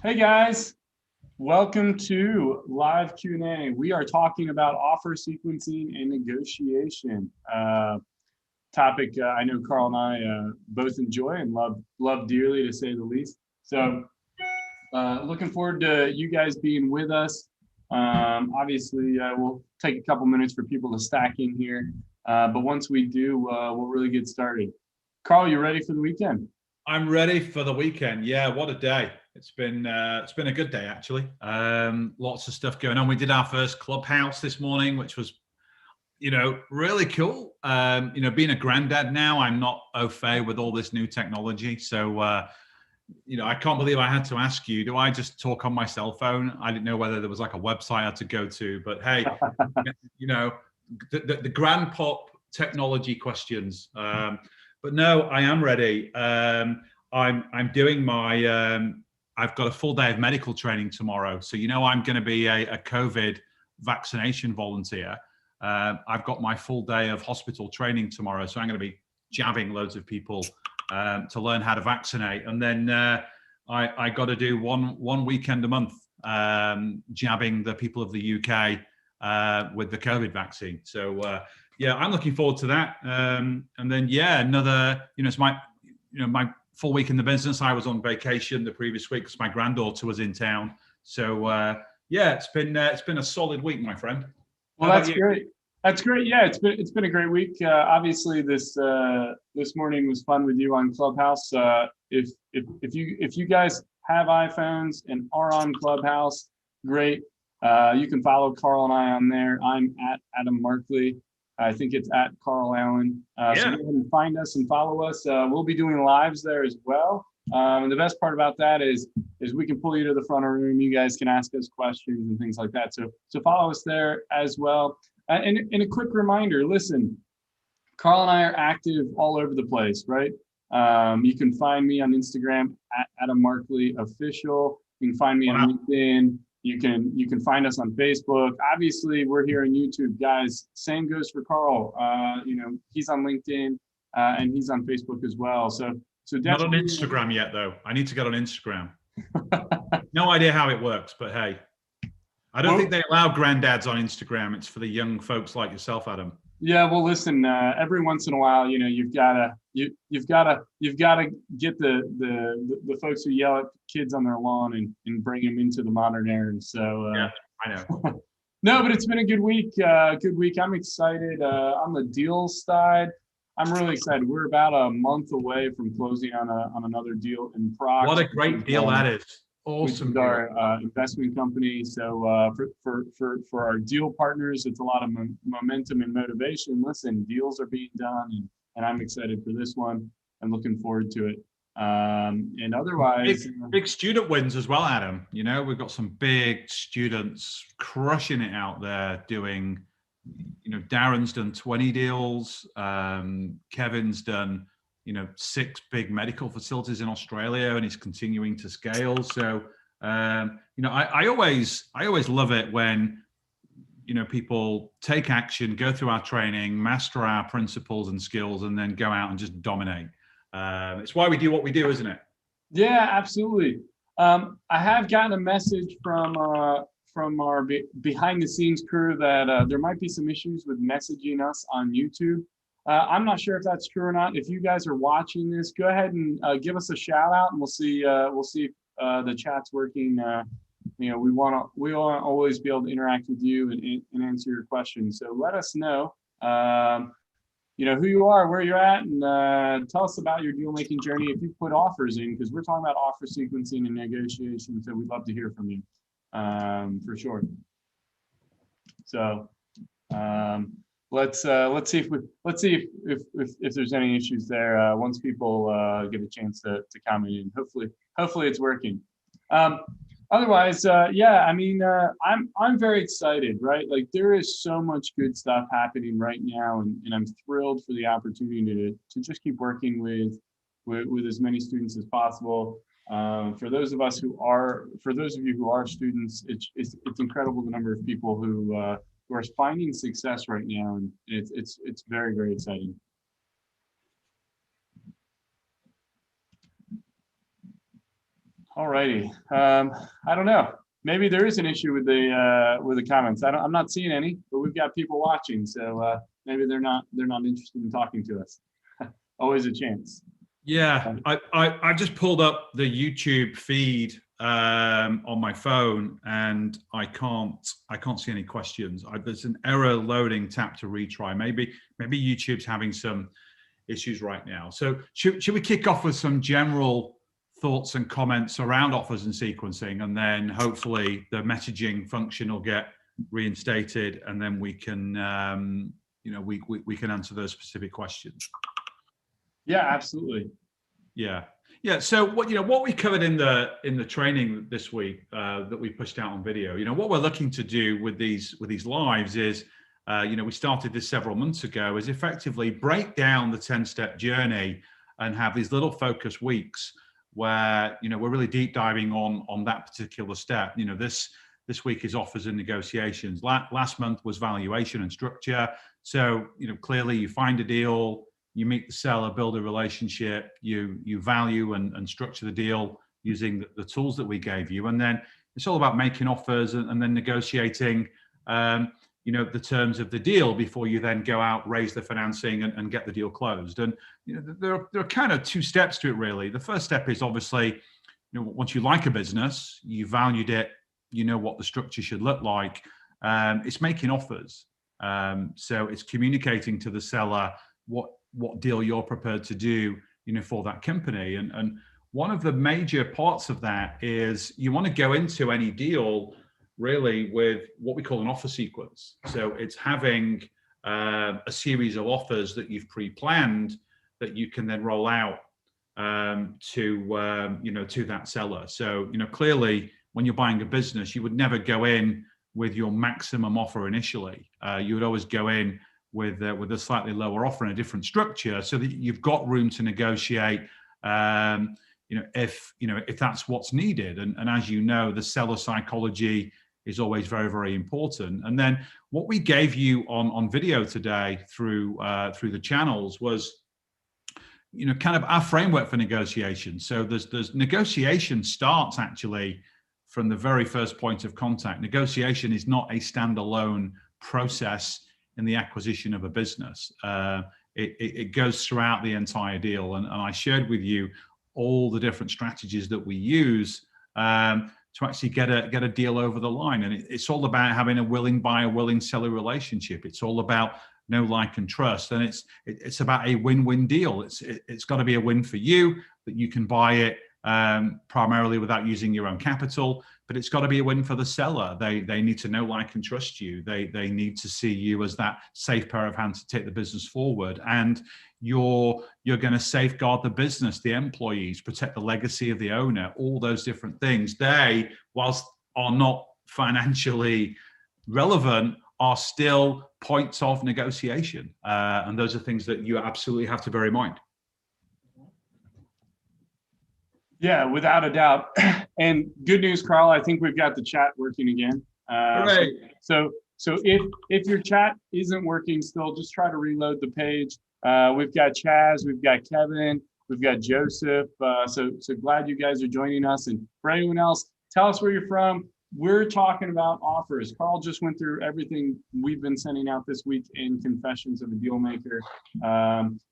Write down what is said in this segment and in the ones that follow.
Hey guys, welcome to live Q&A. We are talking about offer sequencing and negotiation. Topic I know Carl and I both enjoy and love dearly, to say the least. So looking forward to you guys being with us. Obviously, we'll take a couple minutes for people to stack in here, but once we do, we'll really get started. Carl, you ready for the weekend? I'm ready for the weekend. Yeah, what a day. It's been a good day actually. Lots of stuff going on. We did our first clubhouse this morning, which was, really cool. Being a granddad now, I'm not au fait with all this new technology. So, I can't believe I had to ask you, do I just talk on my cell phone? I didn't know whether there was like a website I had to go to, but hey, the grand pop technology questions. But no, I am ready. I'm doing my. I've got a full day of medical training tomorrow, so I'm going to be a COVID vaccination volunteer. I've got my full day of hospital training tomorrow, so I'm going to be jabbing loads of people to learn how to vaccinate, and then I got to do one weekend a month jabbing the people of the UK with the COVID vaccine. So. Yeah, I'm looking forward to that. And then, another, it's my full week in the business. I was on vacation the previous week because my granddaughter was in town. So, it's been a solid week, my friend. Well, that's great. That's great. Yeah, it's been a great week. Obviously, this morning was fun with you on Clubhouse. If you guys have iPhones and are on Clubhouse, great. You can follow Carl and I on there. I'm at Adam Markley. I think it's at Carl Allen. So go ahead and find us and follow us. We'll be doing lives there as well. And the best part about that is we can pull you to the front of the room. You guys can ask us questions and things like that. So follow us there as well. And a quick reminder, listen, Carl and I are active all over the place, right? You can find me on Instagram at Adam Markley Official. You can find me on LinkedIn. You can find us on Facebook. Obviously, we're here on YouTube, guys. Same goes for Carl. He's on LinkedIn and he's on Facebook as well. So not on Instagram yet, though. I need to get on Instagram. No idea how it works, but hey, I don't think they allow granddads on Instagram. It's for the young folks like yourself, Adam. Yeah, well, listen. Every once in a while, you've gotta get the folks who yell at kids on their lawn and bring them into the modern era. So yeah, I know. No, but it's been a good week. I'm excited. On the deals side, I'm really excited. We're about a month away from closing on another deal in Prague. What a great deal that is. Awesome. Which is our investment company. So for our deal partners, it's a lot of momentum and motivation. Listen, deals are being done, and I'm excited for this one. I'm looking forward to it. And otherwise, big student wins as well, Adam. We've got some big students crushing it out there doing. Darren's done 20 deals. Kevin's done 6 big medical facilities in Australia, and he's continuing to scale. So, I always love it when, people take action, go through our training, master our principles and skills, and then go out and just dominate. It's why we do what we do, isn't it? Yeah, absolutely. I have gotten a message from our behind the scenes crew that there might be some issues with messaging us on YouTube. I'm not sure if that's true or not. If you guys are watching this, go ahead and give us a shout out, and we'll see if the chat's working. We want to always be able to interact with you and answer your questions. So let us know, who you are, where you're at, and tell us about your deal making journey. If you put offers in, because we're talking about offer sequencing and negotiation, so we'd love to hear from you for sure. So. Let's see if there's any issues there once people get a chance to comment in. Hopefully it's working. Otherwise, I'm very excited, right? Like there is so much good stuff happening right now, and I'm thrilled for the opportunity to just keep working with as many students as possible. For those of you who are students, it's incredible the number of people who are finding success right now, and it's very, very exciting. All righty. I don't know. Maybe there is an issue with the comments. I'm not seeing any, but we've got people watching, so maybe they're not interested in talking to us. Always a chance. Yeah, I just pulled up the YouTube feed on my phone, and I can't see any questions. There's an error loading. Tap to retry. Maybe YouTube's having some issues right now. So should we kick off with some general thoughts and comments around offers and sequencing, and then hopefully the messaging function will get reinstated, and then we can we can answer those specific questions. Yeah, absolutely. Yeah. So what we covered in the training this week that we pushed out on video. What we're looking to do with these lives is, we started this several months ago, is effectively break down the 10-step journey and have these little focus weeks where we're really deep diving on that particular step. This week is offers and negotiations. Last month was valuation and structure. So clearly you find a deal. You meet the seller, build a relationship, you value and structure the deal using the tools that we gave you. And then it's all about making offers and then negotiating, the terms of the deal before you then go out, raise the financing and get the deal closed. And there are kind of two steps to it, really. The first step is obviously, once you like a business, you valued it, what the structure should look like. It's making offers. So it's communicating to the seller what deal you're prepared to do, for that company. And one of the major parts of that is you want to go into any deal really with what we call an offer sequence. So it's having a series of offers that you've pre-planned that you can then roll out to that seller. So, clearly when you're buying a business, you would never go in with your maximum offer initially. You would always go in with a slightly lower offer and a different structure, so that you've got room to negotiate. If that's what's needed, and as the seller psychology is always very, very important. And then what we gave you on video today through the channels was kind of our framework for negotiation. So there's negotiation starts actually from the very first point of contact. Negotiation is not a standalone process in the acquisition of a business. It goes throughout the entire deal. And I shared with you all the different strategies that we use to actually get a deal over the line. And it's all about having a willing buyer, willing seller relationship. It's all about know, like, and trust. And it's about a win-win deal. It's got to be a win for you, that you can buy it primarily without using your own capital, but it's got to be a win for the seller. They need to know, like, and trust you. They need to see you as that safe pair of hands to take the business forward. And you're going to safeguard the business, the employees, protect the legacy of the owner, all those different things. They, whilst are not financially relevant, are still points of negotiation. And those are things that you absolutely have to bear in mind. Yeah, without a doubt. And good news, Carl, I think we've got the chat working again. Hooray. So if your chat isn't working still, just try to reload the page. We've got Chaz, we've got Kevin, we've got Joseph. So glad you guys are joining us. And for anyone else, tell us where you're from. We're talking about offers. Carl just went through everything we've been sending out this week in Confessions of a Dealmaker.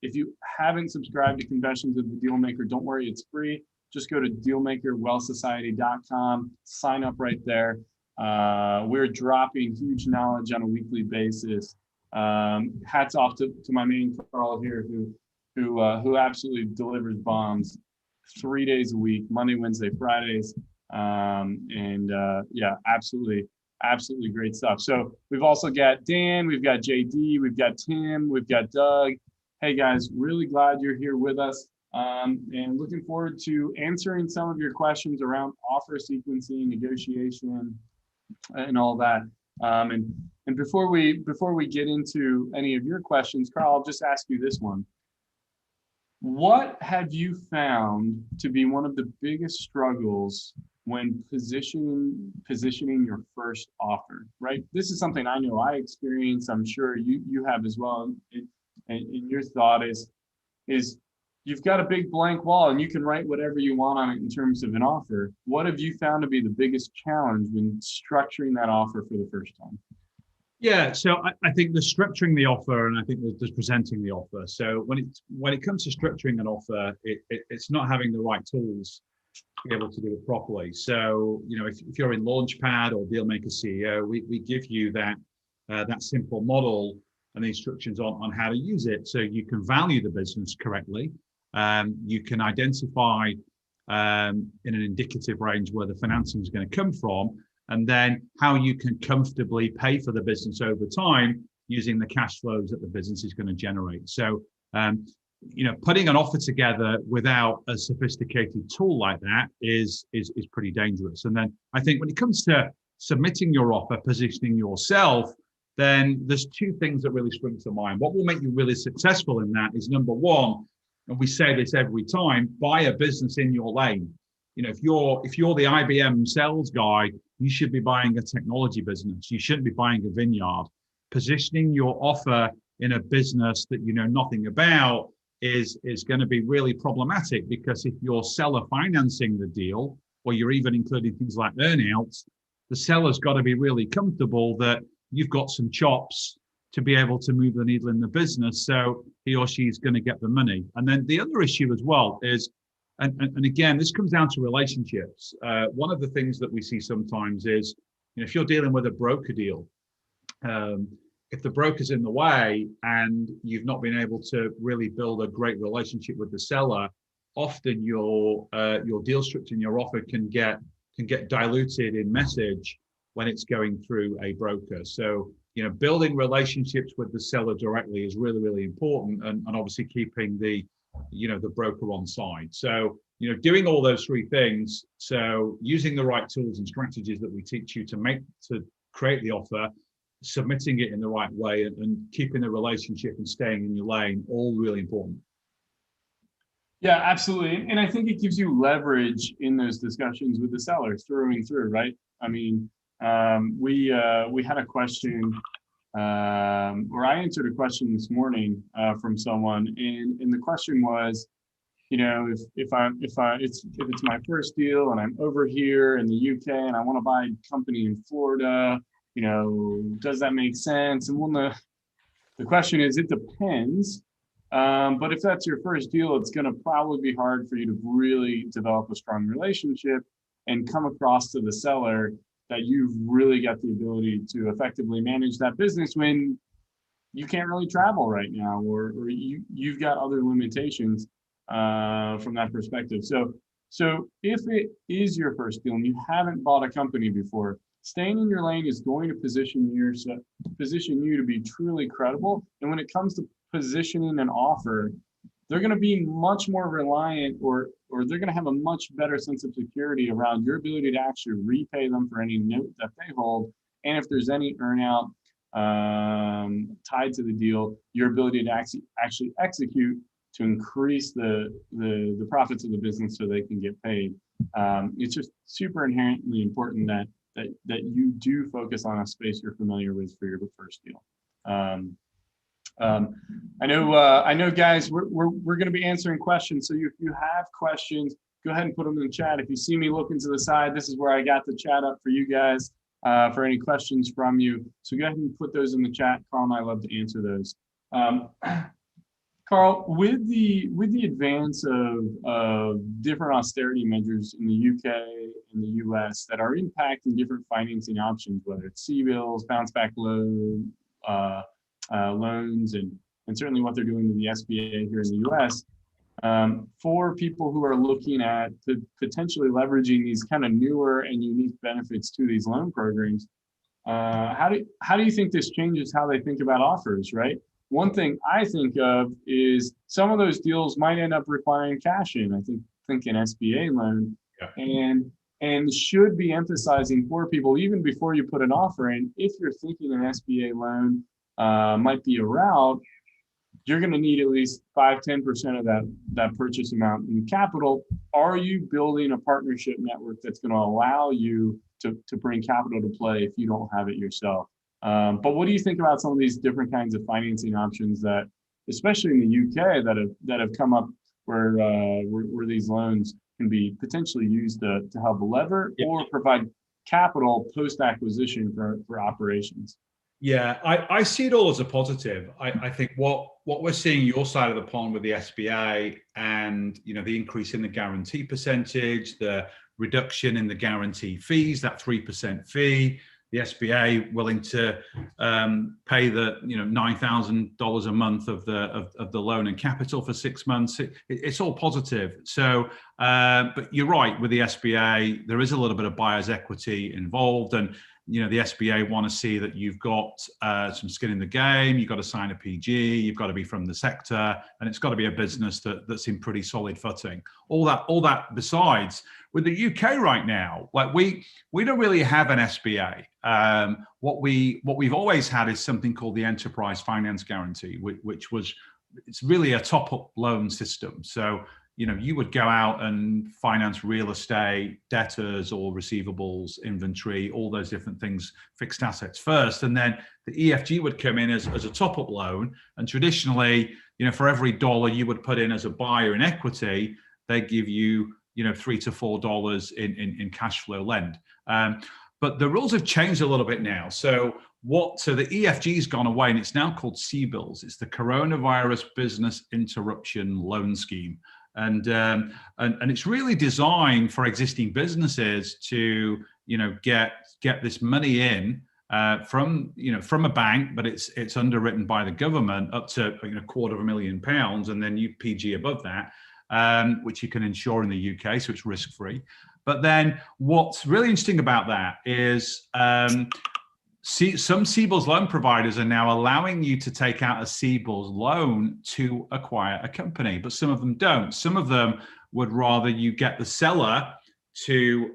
If you haven't subscribed to Confessions of the Dealmaker, don't worry, it's free. Just go to dealmakerwealthsociety.com, sign up right there. We're dropping huge knowledge on a weekly basis. Hats off to my main Carl here, who absolutely delivers bombs 3 days a week, Monday, Wednesday, Fridays. Yeah, absolutely great stuff. So we've also got Dan, we've got JD, we've got Tim, we've got Doug. Hey guys, really glad you're here with us. And looking forward to answering some of your questions around offer sequencing, negotiation, and all that. And before we get into any of your questions, Carl, I'll just ask you this one. What have you found to be one of the biggest struggles when positioning your first offer, right? This is something I know I experienced. I'm sure you have as well. And your thought is you've got a big blank wall and you can write whatever you want on it in terms of an offer. What have you found to be the biggest challenge when structuring that offer for the first time? Yeah, so I think there's structuring the offer, and I think there's presenting the offer. So when it comes to structuring an offer, it's not having the right tools to be able to do it properly. So if you're in Launchpad or Dealmaker CEO, we give you that simple model and the instructions on how to use it, so you can value the business correctly. You can identify in an indicative range where the financing is going to come from, and then how you can comfortably pay for the business over time using the cash flows that the business is going to generate. So, putting an offer together without a sophisticated tool like that is pretty dangerous. And then I think when it comes to submitting your offer, positioning yourself, then there's two things that really spring to mind. What will make you really successful in that is, number one, and we say this every time, buy a business in your lane. If you're the IBM sales guy, you should be buying a technology business. You shouldn't be buying a vineyard. Positioning your offer in a business that you know nothing about is going to be really problematic, because if you're seller financing the deal, or you're even including things like earnouts, the seller's got to be really comfortable that you've got some chops to be able to move the needle in the business, so he or she is going to get the money. And then the other issue as well is, and again, this comes down to relationships. One of the things that we see sometimes is, if you're dealing with a broker deal, if the broker's in the way and you've not been able to really build a great relationship with the seller, often your deal structure and your offer can get diluted in message when it's going through a broker. So, building relationships with the seller directly is really, really important, and obviously keeping the broker on side. So, doing all those three things. So using the right tools and strategies that we teach you to create the offer, submitting it in the right way, and keeping the relationship and staying in your lane, all really important. Yeah, absolutely. And I think it gives you leverage in those discussions with the sellers through and through, right? I mean, we had a question, or I answered a question this morning from someone, and the question was, if it's my first deal and I'm over here in the UK and I want to buy a company in Florida, does that make sense? And the question is, it depends. But if that's your first deal, it's going to probably be hard for you to really develop a strong relationship and come across to the seller that you've really got the ability to effectively manage that business when you can't really travel right now, or you've got other limitations from that perspective. So if it is your first deal and you haven't bought a company before, staying in your lane is going to position you to be truly credible. And when it comes to positioning an offer, they're going to be much more reliant, or they're going to have a much better sense of security around your ability to actually repay them for any note that they hold. And if there's any earnout tied to the deal, your ability to actually execute to increase the profits of the business so they can get paid. It's just super inherently important that you do focus on a space you're familiar with for your first deal. I know, guys, we're going to be answering questions. So if you have questions, go ahead and put them in the chat. If you see me looking to the side, this is where I got the chat up for you guys for any questions from you. So go ahead and put those in the chat. Carl and I love to answer those. Carl, with the advance of different austerity measures in the UK and the US that are impacting different financing options, whether it's C-bills, bounce back loans, and certainly what they're doing to the SBA here in the US, for people who are looking at potentially leveraging these kind of newer and unique benefits to these loan programs, how do you think this changes how they think about offers, right? One thing I think of is some of those deals might end up requiring cash in. I think an SBA loan, yeah. And should be emphasizing for people, even before you put an offer in, if you're thinking an SBA loan might be a route, you're going to need at least 5-10% of that purchase amount in capital. Are you building a partnership network that's going to allow you to bring capital to play if you don't have it yourself? But what do you think about some of these different kinds of financing options that, especially in the UK, that have come up, where these loans can be potentially used to help lever Yeah. or provide capital post-acquisition for operations. Yeah, I see it all as a positive. I think what we're seeing your side of the pond with the SBA and the increase in the guarantee percentage, the reduction in the guarantee fees, that 3% fee, the SBA willing to pay the $9,000 a month of the loan and capital for 6 months. It's all positive. So, but you're right, with the SBA, there is a little bit of buyer's equity involved, and the SBA want to see that you've got some skin in the game. You've got to sign a PG. You've got to be from the sector, and it's got to be a business that's in pretty solid footing. All that. Besides, with the UK right now, like we don't really have an SBA. What we've always had is something called the Enterprise Finance Guarantee, it's really a top-up loan system. So you would go out and finance real estate, debtors or receivables, inventory, all those different things, fixed assets first. And then the EFG would come in as a top-up loan. And traditionally, for every dollar you would put in as a buyer in equity, they give you, $3 to $4 in cash flow lend. But the rules have changed a little bit now. So the EFG's gone away, and it's now called CBILS. It's the Coronavirus Business Interruption Loan Scheme. And it's really designed for existing businesses to get this money in from a bank, but it's underwritten by the government up to £250,000, and then you PG above that, which you can insure in the UK, so it's risk free. But then what's really interesting about that is some CBILS loan providers are now allowing you to take out a CBILS loan to acquire a company, but some of them don't. Some of them would rather you get the seller to,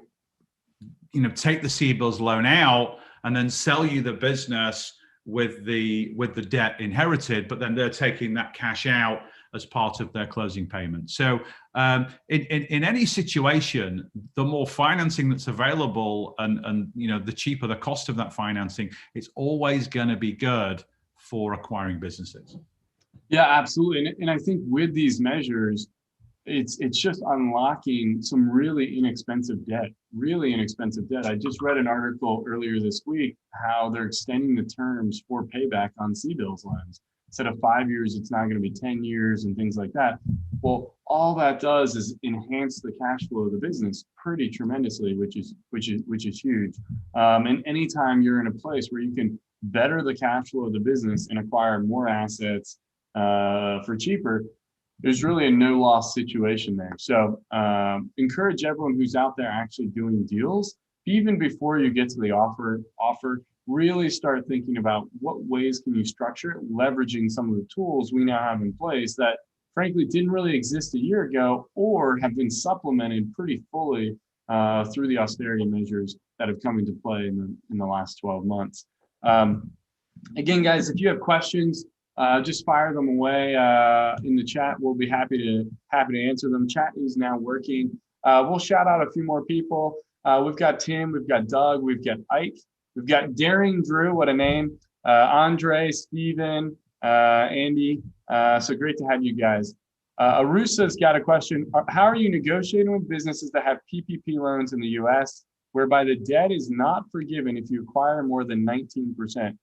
take the CBILS loan out and then sell you the business with the debt inherited, but then they're taking that cash out as part of their closing payment. So in any situation, the more financing that's available and the cheaper the cost of that financing, it's always going to be good for acquiring businesses. Yeah, absolutely. And I think with these measures, it's just unlocking some really inexpensive debt. I just read an article earlier this week how they're extending the terms for payback on CBILS loans. Instead of 5 years, it's now going to be 10 years and things like that. Well, all that does is enhance the cash flow of the business pretty tremendously, which is huge. And anytime you're in a place where you can better the cash flow of the business and acquire more assets for cheaper, there's really a no-loss situation there. So encourage everyone who's out there actually doing deals, even before you get to the offer, really start thinking about what ways can you structure it, leveraging some of the tools we now have in place that frankly didn't really exist a year ago or have been supplemented pretty fully through the austerity measures that have come into play in the last 12 months. Again, guys, if you have questions, just fire them away in the chat. We'll be happy to answer them. Chat is now working. We'll shout out a few more people. We've got Tim, we've got Doug, we've got Ike, we've got Daring Drew, what a name, Andre, Steven, Andy. So great to have you guys. Arusa's got a question. How are you negotiating with businesses that have PPP loans in the US, whereby the debt is not forgiven if you acquire more than 19%?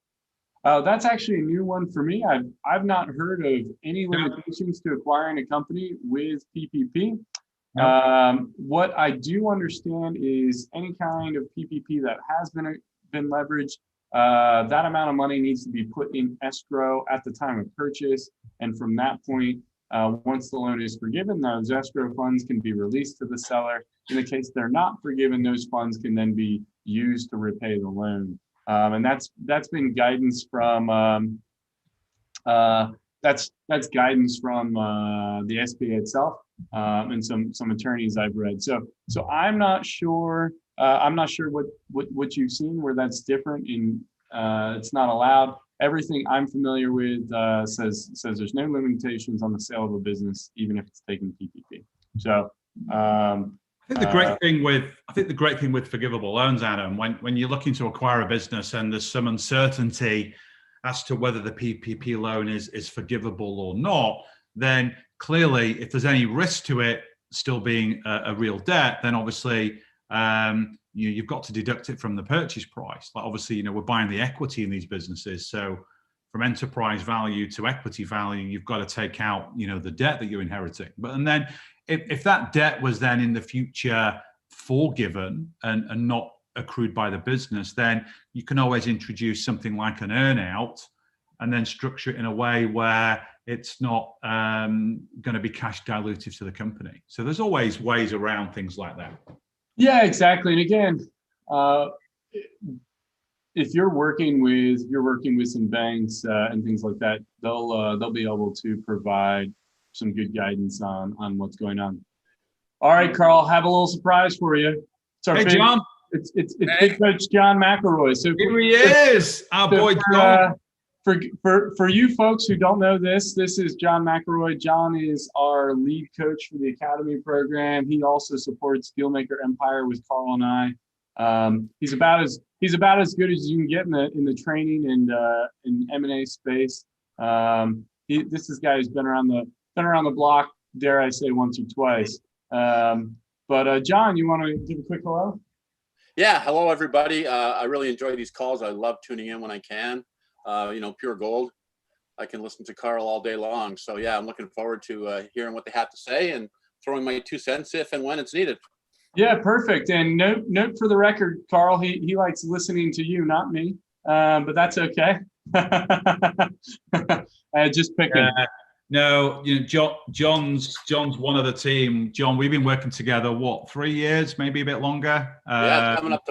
That's actually a new one for me. I've not heard of any limitations to acquiring a company with PPP. What I do understand is any kind of PPP that has been leveraged, that amount of money needs to be put in escrow at the time of purchase. And from that point, once the loan is forgiven, those escrow funds can be released to the seller. In the case they're not forgiven, those funds can then be used to repay the loan. And that's been guidance from that's guidance from the SBA itself and some attorneys I've read. So I'm not sure. I'm not sure what you've seen where that's different and it's not allowed. Everything I'm familiar with says there's no limitations on the sale of a business, even if it's taking PPP. So. I think the great thing with forgivable loans, Adam, when you're looking to acquire a business and there's some uncertainty as to whether the PPP loan is forgivable or not, then clearly, if there's any risk to it still being a real debt, then obviously you've got to deduct it from the purchase price. Like obviously, we're buying the equity in these businesses, so from enterprise value to equity value, you've got to take out, the debt that you're inheriting. And then if that debt was then in the future forgiven and not accrued by the business, then you can always introduce something like an earn-out and then structure it in a way where it's not going to be cash dilutive to the company. So there's always ways around things like that. Yeah, exactly. And again, if you're working with some banks and things like that, they'll be able to provide some good guidance on what's going on. All right, Carl, have a little surprise for you. Hey, John. It's Big Coach John McElroy. So here he is, our boy John. For you folks who don't know this is John McElroy. John is our lead coach for the Academy program. He also supports Dealmaker Empire with Carl and I. He's about as good as you can get in the training and in M&A space. This is a guy who's been around the block, dare I say, once or twice. But John, you want to give a quick hello? Yeah, hello everybody. I really enjoy these calls. I love tuning in when I can. Pure gold. I can listen to Carl all day long. So yeah, I'm looking forward to hearing what they have to say and throwing my 2 cents if and when it's needed. Yeah, perfect. And note for the record, Carl, he likes listening to you, not me. But that's okay. Just picking. No, John's one of the team. John, we've been working together, 3 years, maybe a bit longer? Yeah, coming up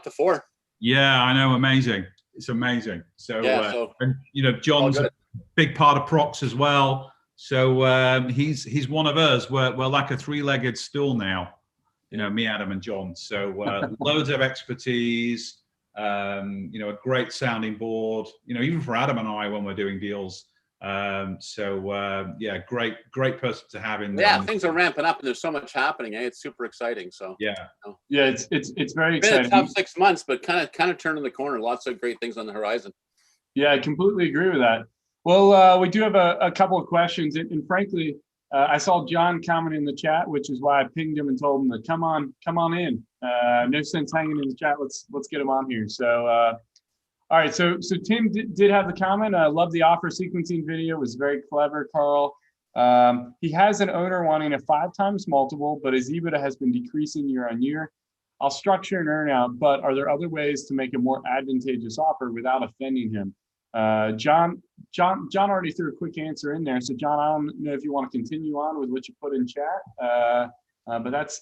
to 4. Yeah, I know. Amazing. It's amazing. So, and John's a big part of Prox as well. So he's one of us. We're like a 3-legged stool now. Me, Adam, and John. So loads of expertise. A great sounding board. Even for Adam and I when we're doing deals. Great person to have in there. Yeah, things are ramping up and there's so much happening. It's super exciting. So yeah, it's very exciting. It's been a tough 6 months, but kind of turning the corner. Lots of great things on the horizon. Yeah, I completely agree with that. Well, we do have a couple of questions, and frankly, I saw John comment in the chat, which is why I pinged him and told him to come on in. No sense hanging in the chat. Let's get him on here. So. All right, so Tim did have the comment. I love the offer sequencing video. It was very clever, Carl. He has an owner wanting a 5x multiple, but his EBITDA has been decreasing year on year. I'll structure an earnout, but are there other ways to make a more advantageous offer without offending him? John already threw a quick answer in there. So John, I don't know if you want to continue on with what you put in chat, but that's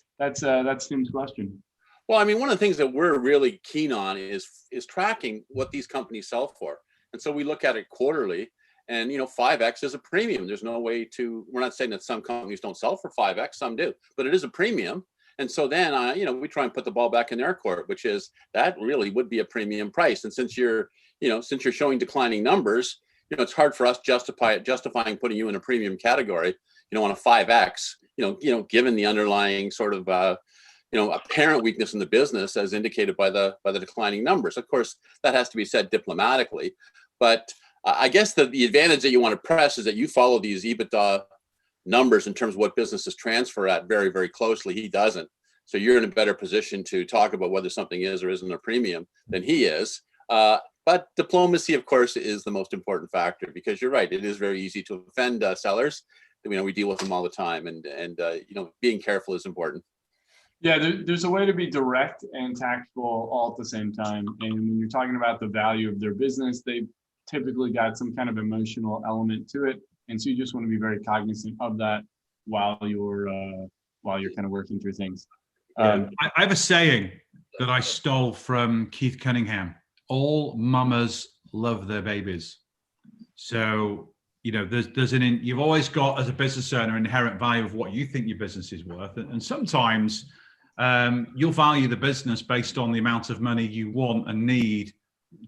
Tim's question. Well, I mean, one of the things that we're really keen on is tracking what these companies sell for. And so we look at it quarterly, and 5x is a premium. There's no way we're not saying that some companies don't sell for 5x, some do, but it is a premium. And so then, we try and put the ball back in their court, which is that really would be a premium price. And since you're showing declining numbers, it's hard for us justifying putting you in a premium category, on a 5x, given the underlying sort of, apparent weakness in the business as indicated by the declining numbers. Of course, that has to be said diplomatically, but I guess the advantage that you want to press is that you follow these EBITDA numbers in terms of what businesses transfer at very, very closely. He doesn't. So you're in a better position to talk about whether something is or isn't a premium than he is. But diplomacy, of course, is the most important factor, because you're right. It is very easy to offend sellers. We deal with them all the time, and being careful is important. Yeah, there's a way to be direct and tactful all at the same time. And when you're talking about the value of their business, they've typically got some kind of emotional element to it. And so you just want to be very cognizant of that while you're kind of working through things. I have a saying that I stole from Keith Cunningham. All mamas love their babies. So, you've always got, as a business owner, inherent value of what you think your business is worth. And sometimes you'll value the business based on the amount of money you want and need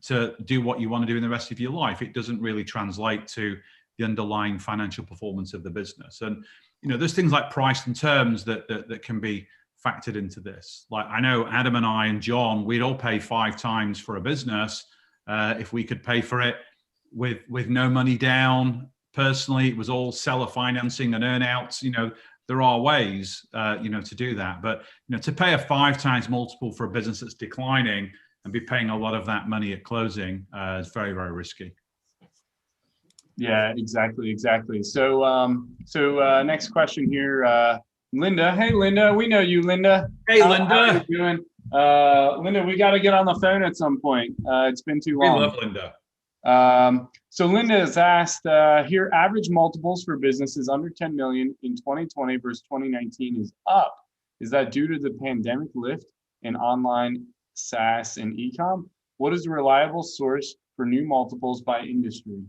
to do what you want to do in the rest of your life. It doesn't really translate to the underlying financial performance of the business. And, there's things like price and terms that can be factored into this. Like, I know Adam and I and John, we'd all pay 5 times for a business if we could pay for it with no money down, personally, it was all seller financing and earnouts. There are ways, to do that. But, to pay a 5 times multiple for a business that's declining and be paying a lot of that money at closing is very, very risky. Yeah, exactly. So, next question here, Linda. Hey, Linda, we know you, Linda. Hey, How Linda. you doing? Linda, we got to get on the phone at some point. It's been too We long. love Linda. So Linda has asked, here, average multiples for businesses under 10 million in 2020 versus 2019 is up. Is that due to the pandemic lift in online SaaS and e-com? What is a reliable source for new multiples by industry?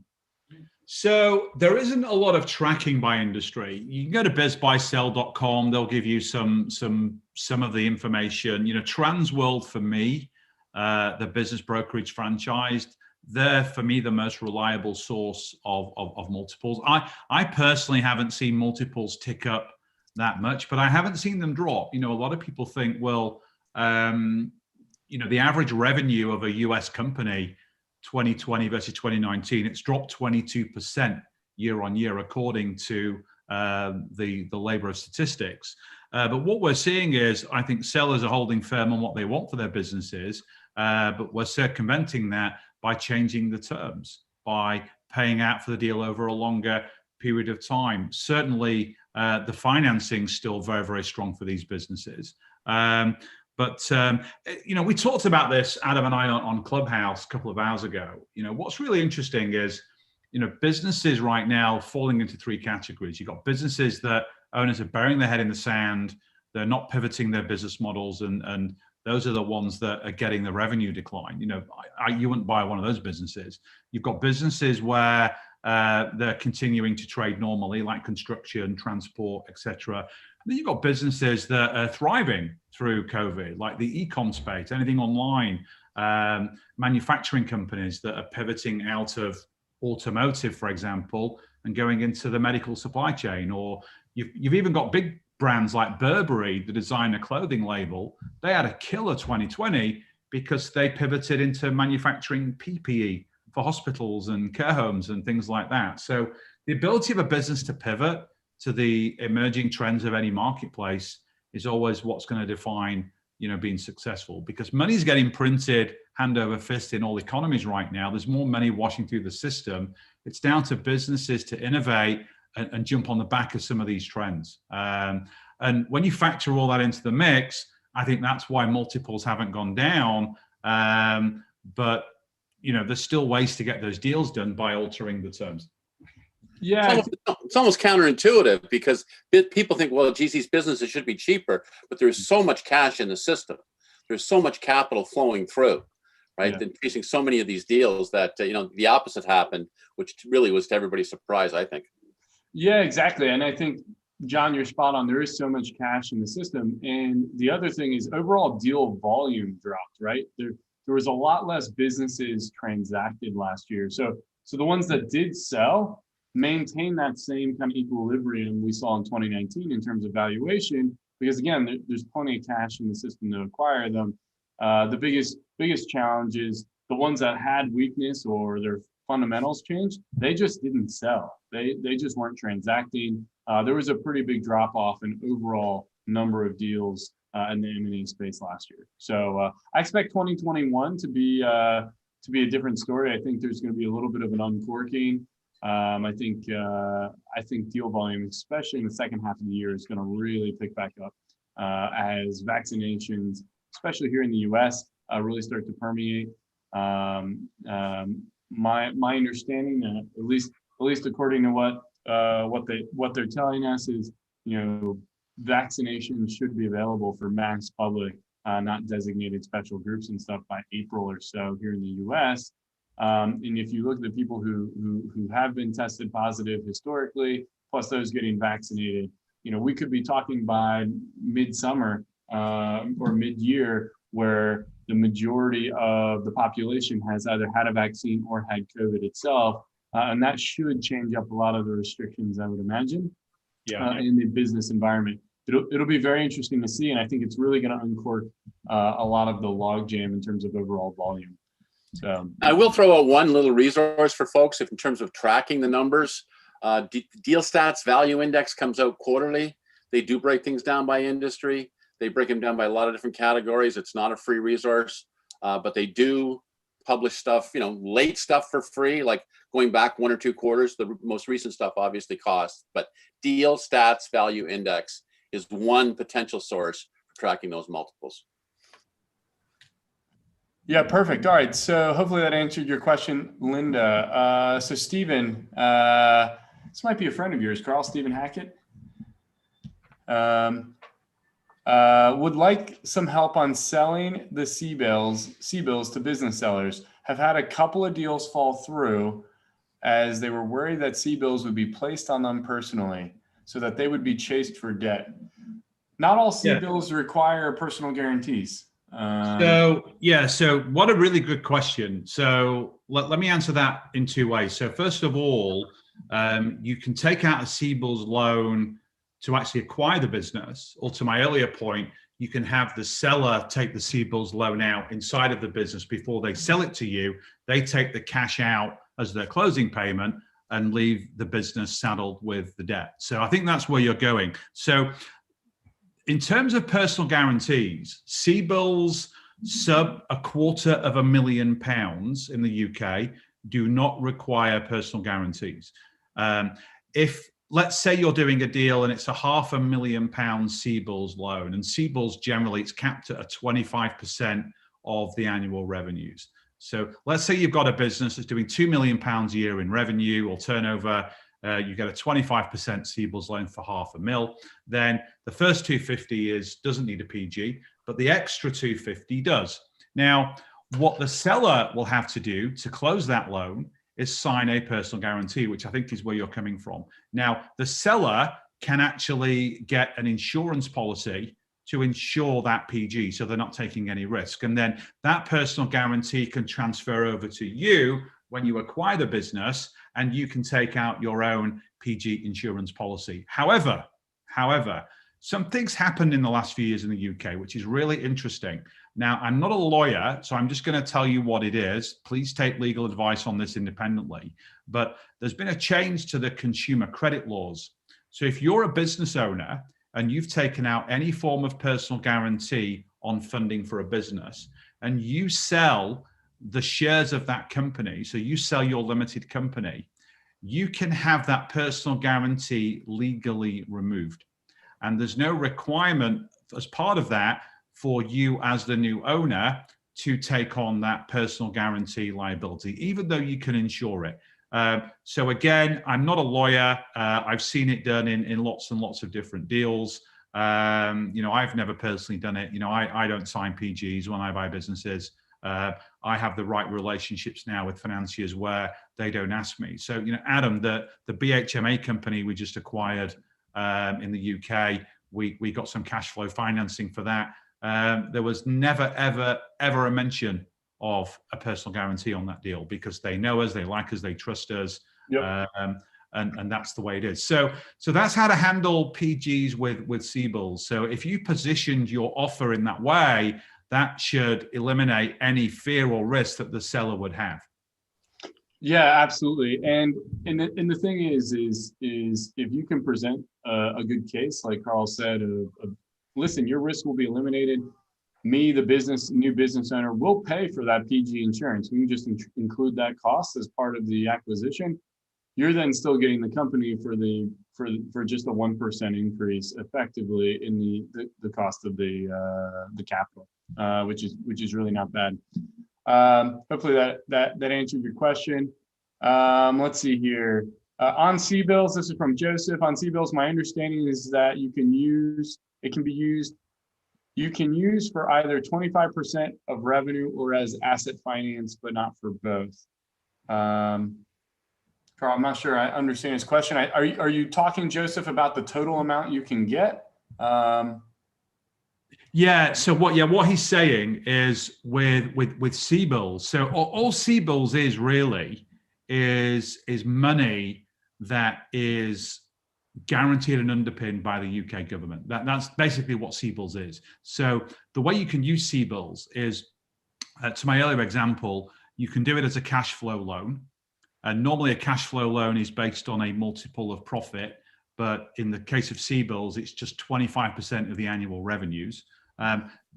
So there isn't a lot of tracking by industry. You can go to bizbuysell.com. They'll give you some of the information. Transworld, for me, the business brokerage franchised, they're, for me, the most reliable source of multiples. I personally haven't seen multiples tick up that much, but I haven't seen them drop. A lot of people think, well, the average revenue of a US company 2020 versus 2019, it's dropped 22% year on year, according to the Labor of Statistics. But what we're seeing is, I think sellers are holding firm on what they want for their businesses, but we're circumventing that by changing the terms, by paying out for the deal over a longer period of time. Certainly, the financing is still very, very strong for these businesses. But we talked about this, Adam and I, on Clubhouse a couple of hours ago. What's really interesting is, businesses right now falling into 3 categories. You've got businesses that owners are burying their head in the sand. They're not pivoting their business models, and those are the ones that are getting the revenue decline. You wouldn't buy one of those businesses. You've got businesses where they're continuing to trade normally, like construction, transport, etc. Then you've got businesses that are thriving through COVID, like the e-com space, anything online, manufacturing companies that are pivoting out of automotive, for example, and going into the medical supply chain. Or you've even got big brands like Burberry, the designer clothing label. They had a killer 2020 because they pivoted into manufacturing PPE for hospitals and care homes and things like that. So the ability of a business to pivot to the emerging trends of any marketplace is always what's going to define, being successful, because money's getting printed hand over fist in all economies right now. There's more money washing through the system. It's down to businesses to innovate and jump on the back of some of these trends. And when you factor all that into the mix, I think that's why multiples haven't gone down. But there's still ways to get those deals done by altering the terms. Yeah, it's almost counterintuitive, because people think, well, geez, these businesses should be cheaper, but there's so much cash in the system. There's so much capital flowing through, right? Yeah. Increasing so many of these deals that, the opposite happened, which really was to everybody's surprise, I think. Yeah, exactly. And I think, John, you're spot on. There is so much cash in the system. And the other thing is overall deal volume dropped, right? There was a lot less businesses transacted last year. So the ones that did sell maintain that same kind of equilibrium we saw in 2019 in terms of valuation, because again, there's plenty of cash in the system to acquire them. The biggest challenge is the ones that had weakness or their fundamentals changed, they just didn't sell. They just weren't transacting. There was a pretty big drop off in overall number of deals in the M&A space last year. So I expect 2021 to be a different story. I think there's going to be a little bit of an uncorking. I think deal volume, especially in the second half of the year, is going to really pick back up as vaccinations, especially here in the U.S., really start to permeate. My understanding, at least according to what they're telling us, is vaccinations should be available for mass public, not designated special groups and stuff, by April or so here in the U.S. And if you look at the people who have been tested positive historically, plus those getting vaccinated, we could be talking by midsummer or mid-year where the majority of the population has either had a vaccine or had COVID itself. And that should change up a lot of the restrictions, I would imagine, in the business environment. It'll be very interesting to see, and I think it's really going to uncork a lot of the logjam in terms of overall volume. So I will throw out one little resource for folks in terms of tracking the numbers. Deal Stats Value Index comes out quarterly. They do break things down by industry. They break them down by a lot of different categories. It's not a free resource, but they do publish stuff, late stuff for free, like going back 1 or 2 quarters. The most recent stuff obviously costs, but Deal Stats Value Index is one potential source for tracking those multiples. Yeah, perfect. All right. So hopefully that answered your question, Linda. So Stephen, this might be a friend of yours, Carl, Stephen Hackett. Would like some help on selling the C-bills to business sellers. Have had a couple of deals fall through as they were worried that C-bills would be placed on them personally so that they would be chased for debt. Not all C-bills require personal guarantees. So what a really good question. So let me answer that in 2 ways. So first of all, you can take out a C-bills loan to actually acquire the business, or to my earlier point, you can have the seller take the C-bills loan out inside of the business before they sell it to you. They take the cash out as their closing payment and leave the business saddled with the debt. So I think that's where you're going. So in terms of personal guarantees, C-bills sub £250,000 in the UK do not require personal guarantees. If let's say you're doing a deal and it's a £500,000 C-bills loan, and C-bills generally it's capped at a 25% of the annual revenues. So let's say you've got a business that's doing £2 million a year in revenue or turnover. You get a 25% C-bills loan for £500,000. Then the first 250 doesn't need a PG, but the extra 250 does. Now, what the seller will have to do to close that loan is sign a personal guarantee, which I think is where you're coming from. Now, the seller can actually get an insurance policy to insure that PG, so they're not taking any risk. And then that personal guarantee can transfer over to you when you acquire the business, and you can take out your own PG insurance policy. However, some things happened in the last few years in the UK, which is really interesting. Now, I'm not a lawyer, so I'm just going to tell you what it is. Please take legal advice on this independently. But there's been a change to the consumer credit laws. So if you're a business owner and you've taken out any form of personal guarantee on funding for a business, and you sell the shares of that company, so you sell your limited company, you can have that personal guarantee legally removed. And there's no requirement as part of that for you as the new owner to take on that personal guarantee liability, even though you can insure it. So again, I'm not a lawyer. I've seen it done in lots and lots of different deals. I've never personally done it. I don't sign PGs when I buy businesses. I have the right relationships now with financiers where they don't ask me. So, Adam, the BHMA company we just acquired in the UK, we got some cash flow financing for that. There was never, ever a mention of a personal guarantee on that deal because they know us, they like us, they trust us. Yep. And that's the way it is. So that's how to handle PGs with C-bills. So if you positioned your offer in that way, that should eliminate any fear or risk that the seller would have. Yeah, absolutely. And the thing is if you can present a good case, like Carl said, listen, your risk will be eliminated. Me, the new business owner, will pay for that PG insurance. We can just include that cost as part of the acquisition. You're then still getting the company for just a 1% increase effectively in the cost of the capital, which is really not bad. Hopefully that answered your question. Let's see here. On C-bills, this is from Joseph. On C-bills, my understanding is that you can use for either 25% of revenue or as asset finance, but not for both. Carl, I'm not sure I understand his question. Are you talking, Joseph, about the total amount you can get? Yeah. So what he's saying is with C-bills. So all C-bills is really is money that is guaranteed and underpinned by the UK government. That's basically what C-bills is. So the way you can use C-bills is, to my earlier example, you can do it as a cash flow loan. And normally a cash flow loan is based on a multiple of profit, but in the case of CBILS, it's just 25% of the annual revenues.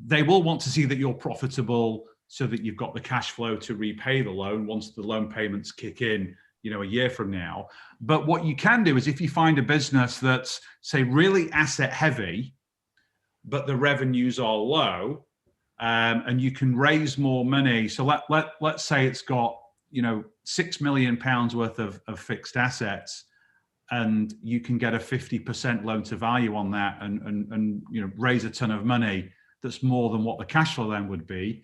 They will want to see that you're profitable so that you've got the cash flow to repay the loan once the loan payments kick in, a year from now. But what you can do is if you find a business that's, say, really asset heavy, but the revenues are low, and you can raise more money. So let's say it's got, £6 million worth of fixed assets, and you can get a 50% loan to value on that and raise a ton of money that's more than what the cash flow then would be.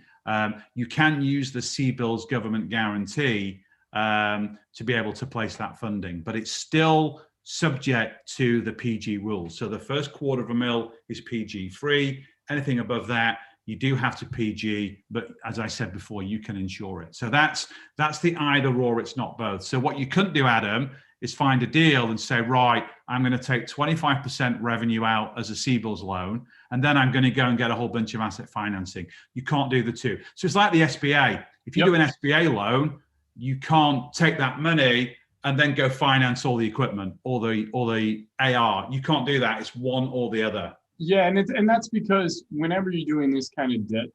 You can use the CBILS government guarantee to be able to place that funding, but it's still subject to the PG rules. So the first $250,000 is PG free. Anything above that, you do have to PG, but as I said before, you can insure it. So that's the either or, it's not both. So what you couldn't do, Adam, is find a deal and say, right, I'm going to take 25% revenue out as a CBILS loan, and then I'm going to go and get a whole bunch of asset financing. You can't do the two. So it's like the SBA. If you do an SBA loan, you can't take that money and then go finance all the equipment or the AR. You can't do that. It's one or the other. Yeah, and that's because whenever you're doing this kind of debt,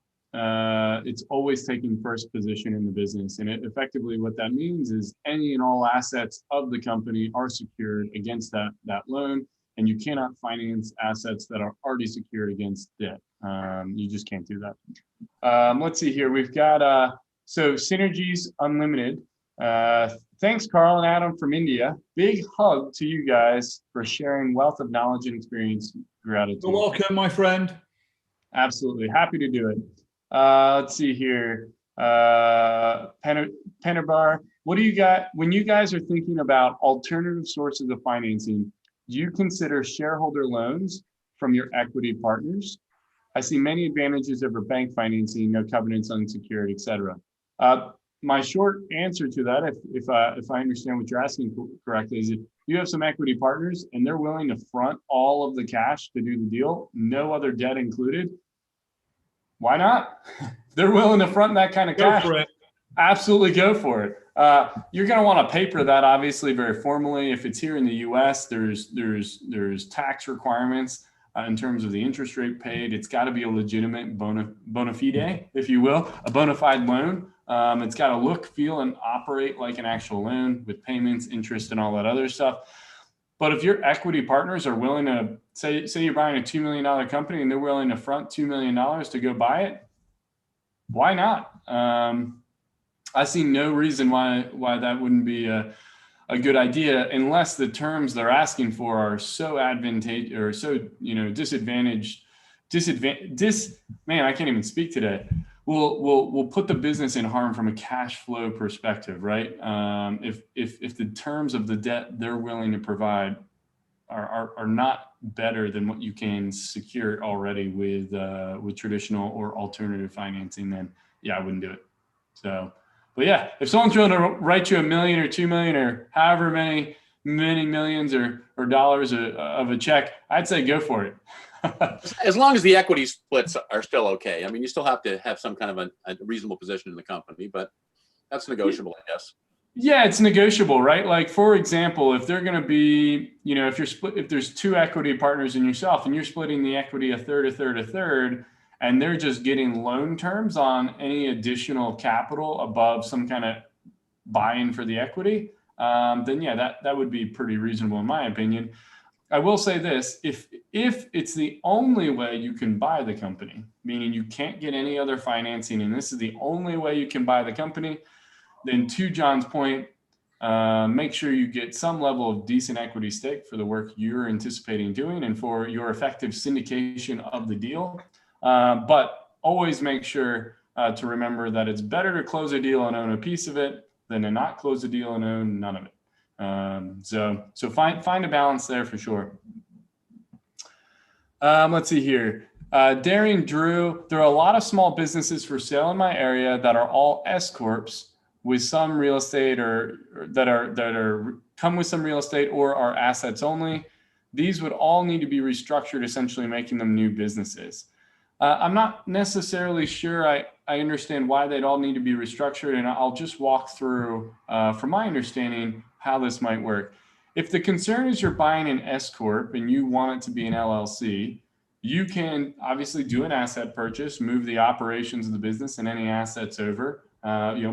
it's always taking first position in the business. And effectively what that means is any and all assets of the company are secured against that loan, and you cannot finance assets that are already secured against debt. You just can't do that. Let's see here. We've got so Synergies Unlimited. Thanks, Carl and Adam from India. Big hug to you guys for sharing wealth of knowledge and experience. Gratitude. You're welcome, my friend. Absolutely. Happy to do it. Let's see here. Penabar, what do you got when you guys are thinking about alternative sources of financing? Do you consider shareholder loans from your equity partners? I see many advantages over bank financing, no covenants, unsecured, etc. My short answer to that, if I understand what you're asking correctly, is if you have some equity partners and they're willing to front all of the cash to do the deal, no other debt included, why not? They're willing to front that kind of cash. Go for it. Absolutely go for it. You're going to want to paper that obviously very formally. If it's here in the US, there's tax requirements in terms of the interest rate paid. It's got to be a legitimate bona fide, if you will, a bona fide loan. It's got to look, feel, and operate like an actual loan with payments, interest, and all that other stuff. But if your equity partners are willing to, say you're buying a $2 million company and they're willing to front $2 million to go buy it, why not? I see no reason why that wouldn't be a good idea, unless the terms they're asking for are so advantageous or so disadvantaged. Man, I can't even speak today. We'll put the business in harm from a cash flow perspective, right? If the terms of the debt they're willing to provide are not better than what you can secure already with traditional or alternative financing, then yeah, I wouldn't do it. So, but yeah, if someone's willing to write you $1 million or $2 million or however many millions or dollars of a check, I'd say go for it. As long as the equity splits are still okay. I mean, you still have to have some kind of a reasonable position in the company, but that's negotiable, I guess. Yeah, it's negotiable, right? Like, for example, if they're going to be, if there's two equity partners in yourself and you're splitting the equity a third, and they're just getting loan terms on any additional capital above some kind of buy-in for the equity, then yeah, that would be pretty reasonable in my opinion. I will say this, if it's the only way you can buy the company, meaning you can't get any other financing, and this is the only way you can buy the company, then to John's point, make sure you get some level of decent equity stake for the work you're anticipating doing and for your effective syndication of the deal. But always make sure to remember that it's better to close a deal and own a piece of it than to not close a deal and own none of it. So find a balance there for sure. Let's see here. Darian Drew, there are a lot of small businesses for sale in my area that are all S corps with some real estate or that come with some real estate or are assets only. These would all need to be restructured, essentially making them new businesses. I'm not necessarily sure I understand why they'd all need to be restructured, and I'll just walk through, from my understanding, how this might work. If the concern is you're buying an S Corp and you want it to be an LLC, you can obviously do an asset purchase, move the operations of the business and any assets over,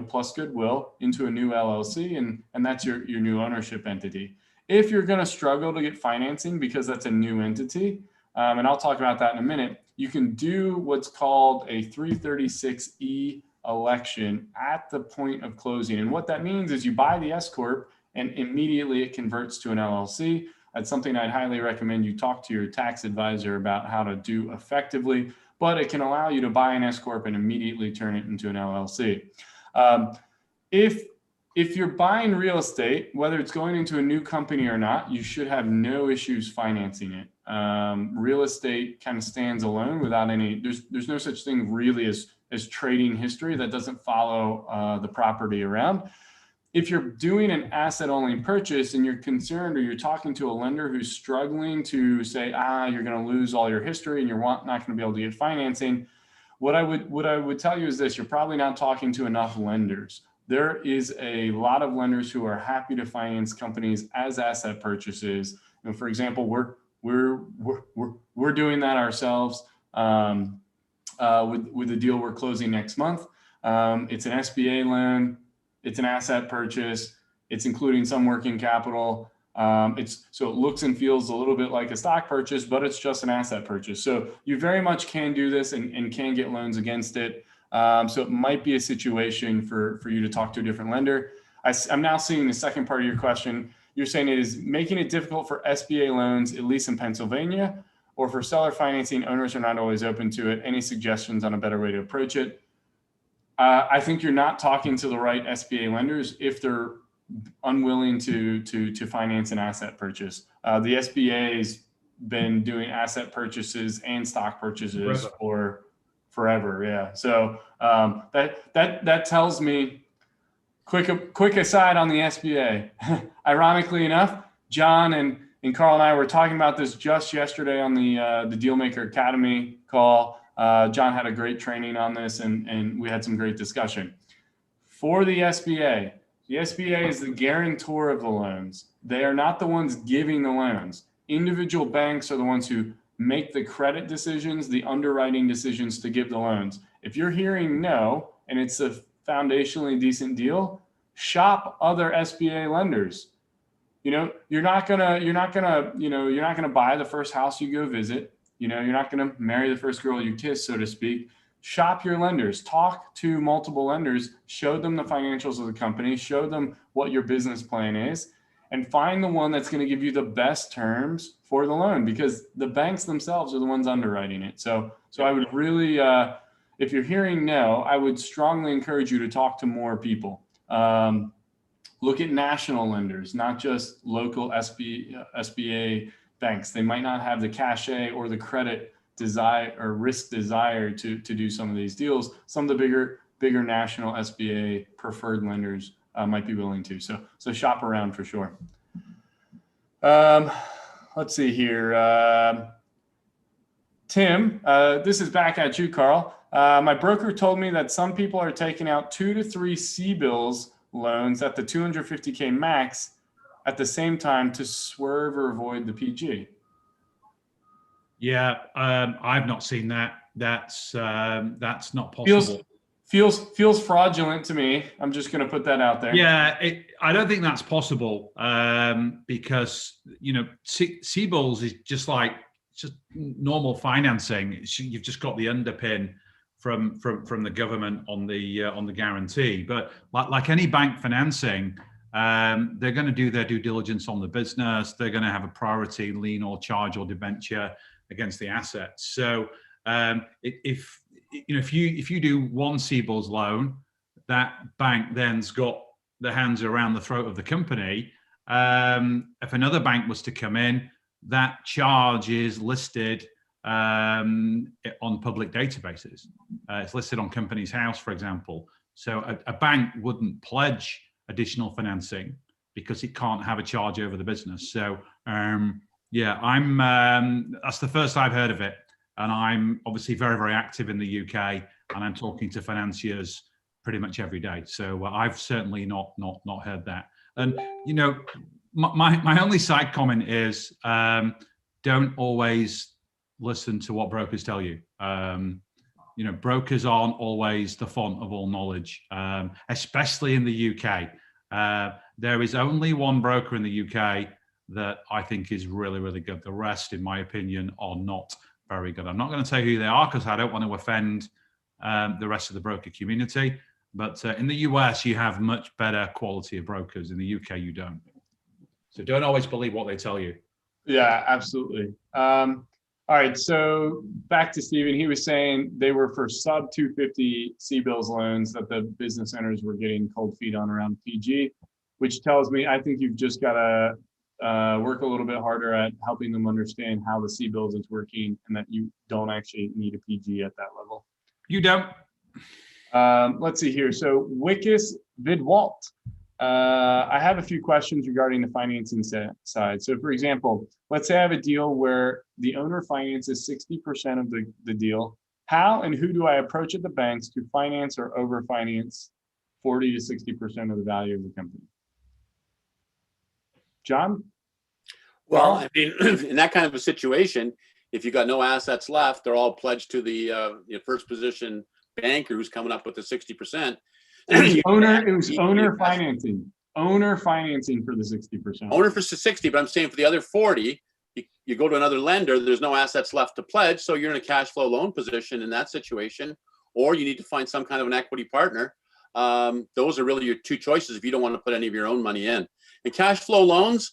plus goodwill into a new LLC, and that's your new ownership entity. If you're going to struggle to get financing because that's a new entity, and I'll talk about that in a minute, you can do what's called a 336E election at the point of closing. And what that means is you buy the S Corp and immediately it converts to an LLC. That's something I'd highly recommend you talk to your tax advisor about how to do effectively, but it can allow you to buy an S Corp and immediately turn it into an LLC. If you're buying real estate, whether it's going into a new company or not, you should have no issues financing it. Real estate kind of stands alone without any, there's no such thing really as trading history that doesn't follow the property around. If you're doing an asset only purchase and you're concerned, or you're talking to a lender who's struggling to say, you're going to lose all your history and you're not going to be able to get financing, what I would tell you is this: you're probably not talking to enough lenders. There is a lot of lenders who are happy to finance companies as asset purchases. And for example, we're doing that ourselves with the deal we're closing next month. It's an SBA loan. It's an asset purchase. It's including some working capital. So it looks and feels a little bit like a stock purchase, but it's just an asset purchase. So you very much can do this and can get loans against it. So it might be a situation for you to talk to a different lender. I'm now seeing the second part of your question. You're saying it is making it difficult for SBA loans, at least in Pennsylvania, or for seller financing, owners are not always open to it. Any suggestions on a better way to approach it? I think you're not talking to the right SBA lenders if they're unwilling to finance an asset purchase. The SBA's been doing asset purchases and stock purchases for forever. Yeah. So that tells me. Quick aside on the SBA. Ironically enough, John and Carl and I were talking about this just yesterday on the Dealmaker Academy call. John had a great training on this, and we had some great discussion. For the SBA is the guarantor of the loans. They are not the ones giving the loans. Individual banks are the ones who make the credit decisions, the underwriting decisions to give the loans. If you're hearing no, and it's a foundationally decent deal, shop other SBA lenders. You're not gonna buy the first house you go visit. You're not gonna marry the first girl you kiss, so to speak. Shop your lenders, talk to multiple lenders, show them the financials of the company, show them what your business plan is, and find the one that's going to give you the best terms for the loan, because the banks themselves are the ones underwriting it. So I would really, if you're hearing no, I would strongly encourage you to talk to more people. Look at national lenders, not just local SBA banks. They might not have the cachet or the credit desire or risk desire to do some of these deals. Some of the bigger national SBA preferred lenders might be willing to. So shop around for sure. Let's see here. Tim, this is back at you, Carl. My broker told me that some people are taking out 2 to 3 C-bills loans at the 250K max at the same time to swerve or avoid the PG. Yeah, I've not seen that. That's not possible. Feels fraudulent to me. I'm just going to put that out there. Yeah, I don't think that's possible because C-bills is just normal financing. You've just got the underpin from the government on the guarantee. But like any bank financing, they're going to do their due diligence on the business. They're going to have a priority lien or charge or debenture against the assets. So if you do one C-bills loan, that bank then's got the hands around the throat of the company. If another bank was to come in, that charge is listed on public databases. It's listed on Companies House, for example. So a bank wouldn't pledge additional financing because it can't have a charge over the business. So yeah, that's the first I've heard of it. and I'm obviously very, very active in the UK, and I'm talking to financiers pretty much every day. So I've certainly not heard that. And you know, my only side comment is don't always listen to what brokers tell you. You know, brokers aren't always the font of all knowledge, especially in the UK. There is only one broker in the UK that I think is really, really good. The rest, in my opinion, are not very good. I'm not going to tell you who they are because I don't want to offend the rest of the broker community. But in the US, you have much better quality of brokers. In the UK, you don't. So don't always believe what they tell you. Yeah, absolutely. All right, so back to Stephen. He was saying they were for sub 250 C-bills loans that the business owners were getting cold feet on around PG, which tells me I think you've just got to work a little bit harder at helping them understand how the C-bills is working and that you don't actually need a PG at that level. You don't. Let's see here. So Wickus Vidwalt. I have a few questions regarding the financing side. So for example, let's say I have a deal where the owner finances 60% of the deal. How and who do I approach at the banks to finance or over finance 40 to 60% of the value of the company? John? Well, I mean, in that kind of a situation, if you got no assets left, they're all pledged to the first position banker who's coming up with the 60%. It was owner financing. Owner financing for the 60%. Owner for 60, but I'm saying for the other 40, you go to another lender, there's no assets left to pledge, so you're in a cash flow loan position in that situation, or you need to find some kind of an equity partner. Those are really your two choices if you don't want to put any of your own money in. And cash flow loans,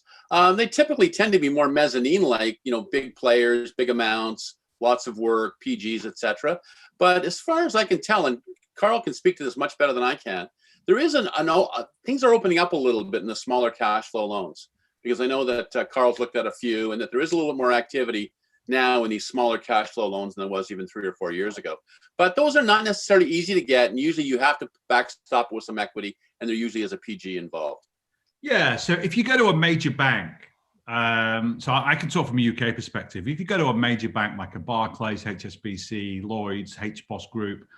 they typically tend to be more mezzanine-like, you know, big players, big amounts, lots of work, PGs, etc. But as far as I can tell, and Carl can speak to this much better than I can, there is things are opening up a little bit in the smaller cash flow loans, because I know that Carl's looked at a few and that there is a little bit more activity now in these smaller cash flow loans than there was even 3 or 4 years ago. But those are not necessarily easy to get, and usually you have to backstop with some equity, and there usually is a PG involved. Yeah, so if you go to a major bank, so I can talk from a UK perspective. If you go to a major bank like a Barclays, HSBC, Lloyds, HBOS Group,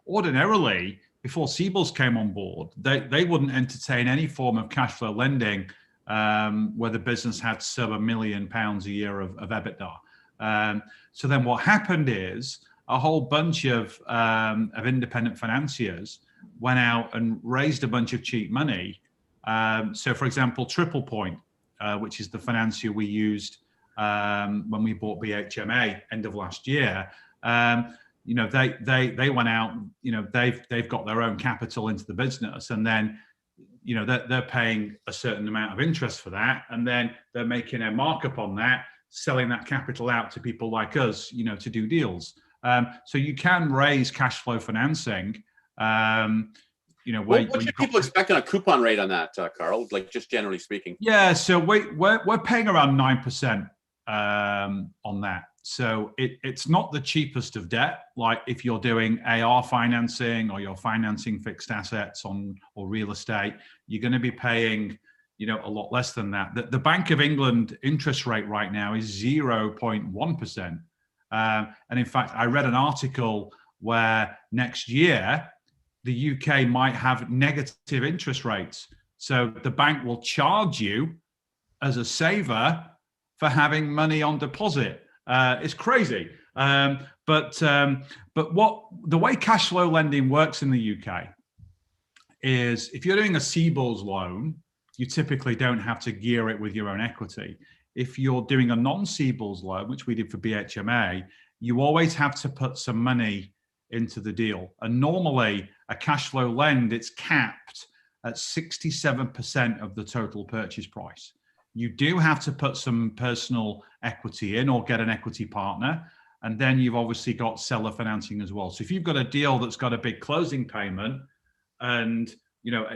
ordinarily, before C-bills came on board, they wouldn't entertain any form of cash flow lending where the business had sub £1 million a year of EBITDA. So then what happened is a whole bunch of independent financiers went out and raised a bunch of cheap money. So for example, Triple Point, which is the financier we used when we bought BHMA end of last year, you know, they went out, you know, they've got their own capital into the business, and then, you know, they're paying a certain amount of interest for that, and then they're making a markup on that, selling that capital out to people like us, you know, to do deals. So you can raise cash flow financing. You know, what do people expect on a coupon rate on that, Carl? Like just generally speaking. Yeah, so we're paying around 9% on that. So it's not the cheapest of debt. Like if you're doing AR financing or you're financing fixed assets or real estate, you're going to be paying, you know, a lot less than that. The Bank of England interest rate right now is 0.1%. And in fact, I read an article where next year the UK might have negative interest rates. So the bank will charge you as a saver for having money on deposit. It's crazy. But what the way cash flow lending works in the UK is if you're doing a C-bills loan, you typically don't have to gear it with your own equity. If you're doing a non-C-bills loan, which we did for BHMA, you always have to put some money into the deal. And normally a cash flow lend, it's capped at 67% of the total purchase price. You do have to put some personal equity in or get an equity partner. And then you've obviously got seller financing as well. So if you've got a deal that's got a big closing payment and, you know,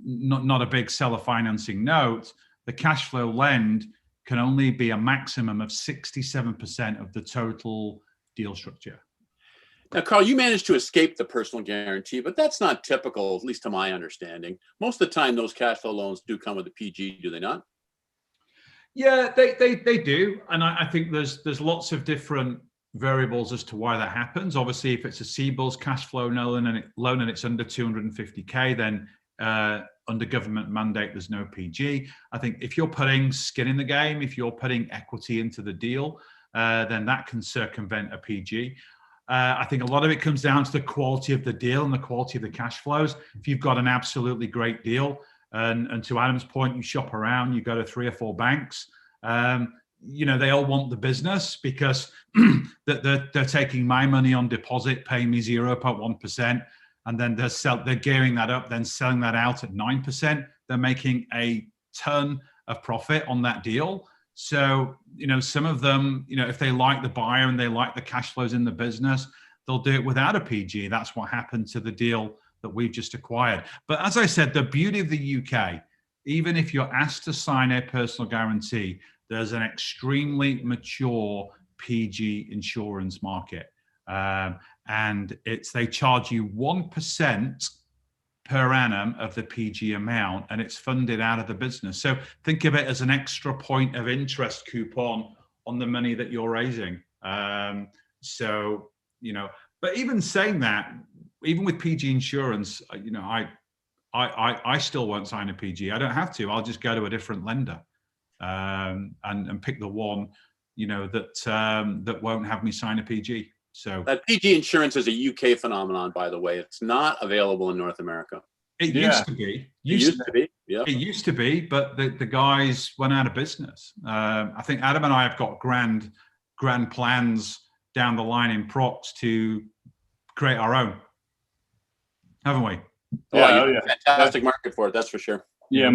not a big seller financing note, the cash flow lend can only be a maximum of 67% of the total deal structure. Now, Carl, you managed to escape the personal guarantee, but that's not typical, at least to my understanding. Most of the time, those cash flow loans do come with a PG, do they not? Yeah, they do. And I think there's lots of different variables as to why that happens. Obviously, if it's a CBILS cash flow loan and it's under 250K, then under government mandate, there's no PG. I think if you're putting skin in the game, if you're putting equity into the deal, then that can circumvent a PG. I think a lot of it comes down to the quality of the deal and the quality of the cash flows. If you've got an absolutely great deal, and to Adam's point, you shop around, you go to 3 or 4 banks, they all want the business because they're taking my money on deposit, paying me 0.1%, and then they're gearing that up, then selling that out at 9%. They're making a ton of profit on that deal. So, some of them, if they like the buyer and they like the cash flows in the business, they'll do it without a PG. That's what happened to the deal that we've just acquired. But as I said, the beauty of the UK, even if you're asked to sign a personal guarantee, there's an extremely mature PG insurance market. And they charge you 1% per annum of the PG amount, and it's funded out of the business. So think of it as an extra point of interest coupon on the money that you're raising. But even saying that, even with PG insurance, I still won't sign a PG. I don't have to. I'll just go to a different lender and pick the one, that won't have me sign a PG. So that PG insurance is a UK phenomenon, by the way. It's not available in North America. It used to be. Yeah. It used to be, but the guys went out of business. I think Adam and I have got grand plans down the line in Prox to create our own, haven't we? Yeah. Fantastic market for it, that's for sure. Yeah,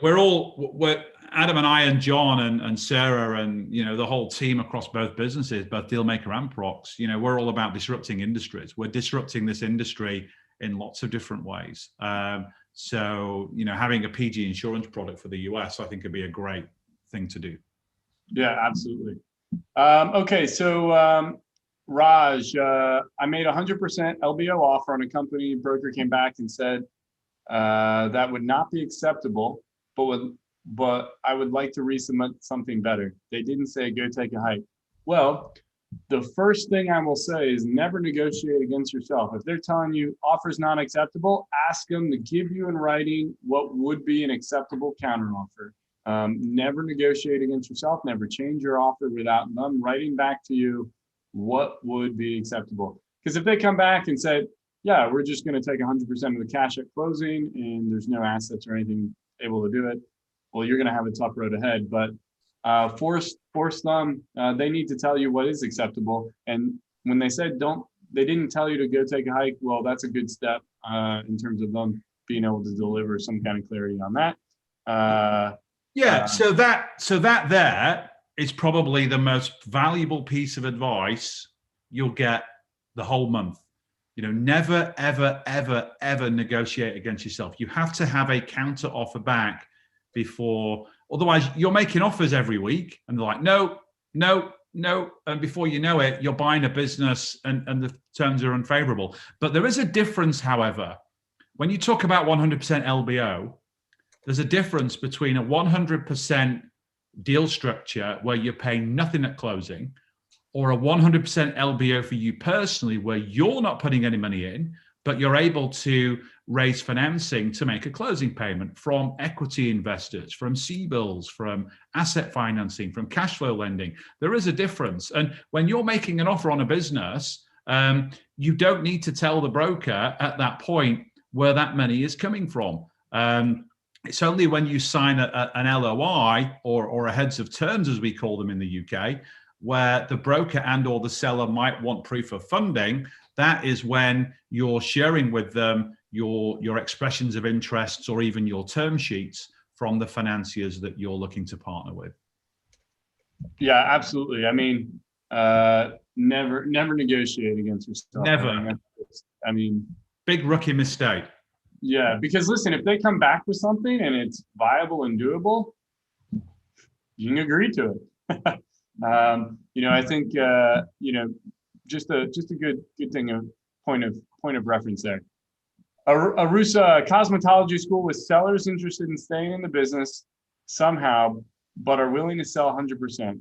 we're Adam and I and John and Sarah and the whole team across both businesses, both Dealmaker and Prox. We're all about disrupting industries. We're disrupting this industry in lots of different ways. So having a PG insurance product for the US, I think, would be a great thing to do. Yeah, absolutely. Okay, so Raj, I made 100% LBO offer on a company. Broker came back and said that would not be acceptable, but I would like to resubmit something better. They didn't say go take a hike. Well, the first thing I will say is never negotiate against yourself. If they're telling you offer's not acceptable, ask them to give you in writing what would be an acceptable counteroffer. Never negotiate against yourself. Never change your offer without them writing back to you what would be acceptable. Because if they come back and say, yeah, we're just going to take 100% of the cash at closing and there's no assets or anything able to do it, well, you're going to have a tough road ahead. But force them. They need to tell you what is acceptable. And when they said they didn't tell you to go take a hike, well, that's a good step in terms of them being able to deliver some kind of clarity on that. So that there is probably the most valuable piece of advice you'll get the whole month. Never, ever, ever, ever negotiate against yourself. You have to have a counter offer back before, otherwise you're making offers every week and they're like, no. And before you know it, you're buying a business and the terms are unfavorable. But there is a difference, however, when you talk about 100% LBO, there's a difference between a 100% deal structure where you're paying nothing at closing, or a 100% LBO for you personally, where you're not putting any money in, but you're able to raise financing to make a closing payment from equity investors, from CBILS, from asset financing, from cash flow lending. There is a difference. And when you're making an offer on a business, you don't need to tell the broker at that point where that money is coming from. It's only when you sign an LOI or a heads of terms, as we call them in the UK, where the broker and or the seller might want proof of funding. That is when you're sharing with them your expressions of interests or even your term sheets from the financiers that you're looking to partner with. Yeah, absolutely. I mean, never negotiate against yourself. Never. I mean, big rookie mistake. Yeah, because listen, if they come back with something and it's viable and doable, you can agree to it. I think just a good thing, a point of reference there. Arusa cosmetology school with sellers interested in staying in the business somehow, but are willing to sell 100%.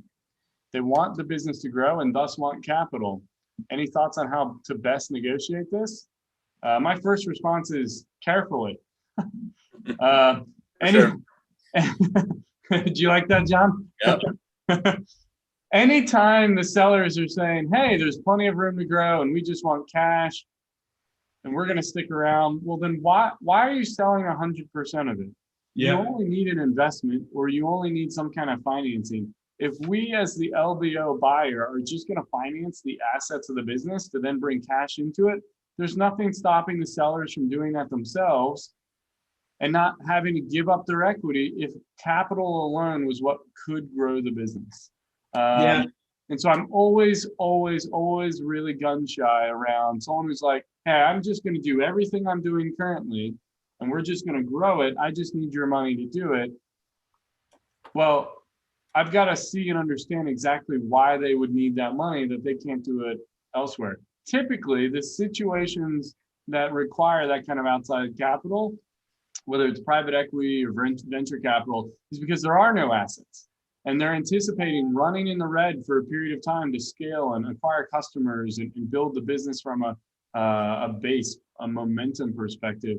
They want the business to grow and thus want capital. Any thoughts on how to best negotiate this? My first response is carefully. Any, Sure. Did you like that, John? Yep. Anytime the sellers are saying, hey, there's plenty of room to grow and we just want cash and we're going to stick around, well, then why are you selling 100% of it? You only need an investment or you only need some kind of financing. If we as the LBO buyer are just going to finance the assets of the business to then bring cash into it, there's nothing stopping the sellers from doing that themselves and not having to give up their equity if capital alone was what could grow the business. And so I'm always really gun shy around someone who's like, hey, I'm just going to do everything I'm doing currently and we're just going to grow it. I just need your money to do it. Well, I've got to see and understand exactly why they would need that money that they can't do it elsewhere. Typically, the situations that require that kind of outside capital, whether it's private equity or venture capital, is because there are no assets. And they're anticipating running in the red for a period of time to scale and acquire customers and build the business from a base, a momentum perspective.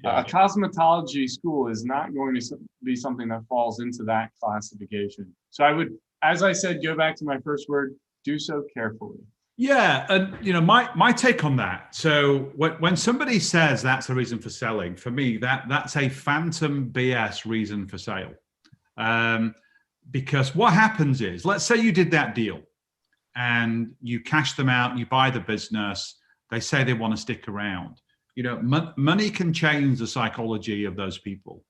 A cosmetology school is not going to be something that falls into that classification. So I would, as I said, go back to my first word, do so carefully. Yeah, and my take on that. So when somebody says that's the reason for selling, for me that's a phantom BS reason for sale. Because what happens is, let's say you did that deal and you cash them out, you buy the business, they say they want to stick around. Money can change the psychology of those people.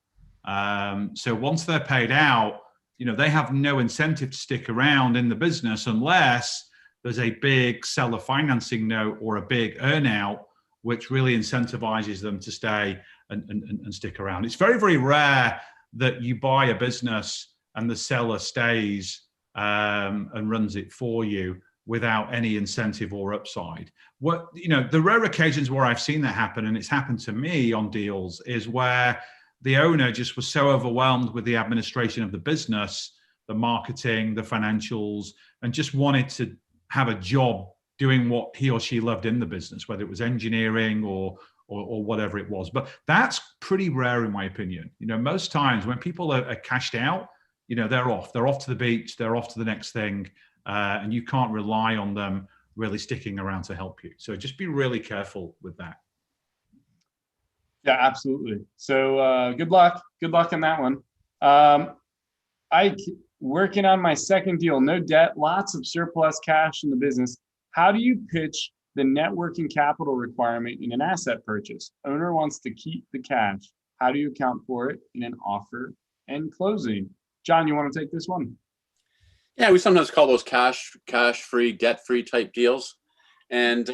So once they're paid out, they have no incentive to stick around in the business unless there's a big seller financing note or a big earnout, which really incentivizes them to stay and stick around. It's very, very rare that you buy a business and the seller stays and runs it for you without any incentive or upside. The rare occasions where I've seen that happen, and it's happened to me on deals, is where the owner just was so overwhelmed with the administration of the business, the marketing, the financials, and just wanted to have a job doing what he or she loved in the business, whether it was engineering or whatever it was. But that's pretty rare in my opinion. Most times when people are cashed out, they're off to the beach, they're off to the next thing. And you can't rely on them really sticking around to help you. So just be really careful with that. Yeah, absolutely. So good luck on that one. Working on my second deal, no debt, lots of surplus cash in the business. How do you pitch the net working capital requirement in an asset purchase? Owner wants to keep the cash. How do you account for it in an offer and closing? John, you want to take this one? Yeah, we sometimes call those cash-free, debt-free type deals. And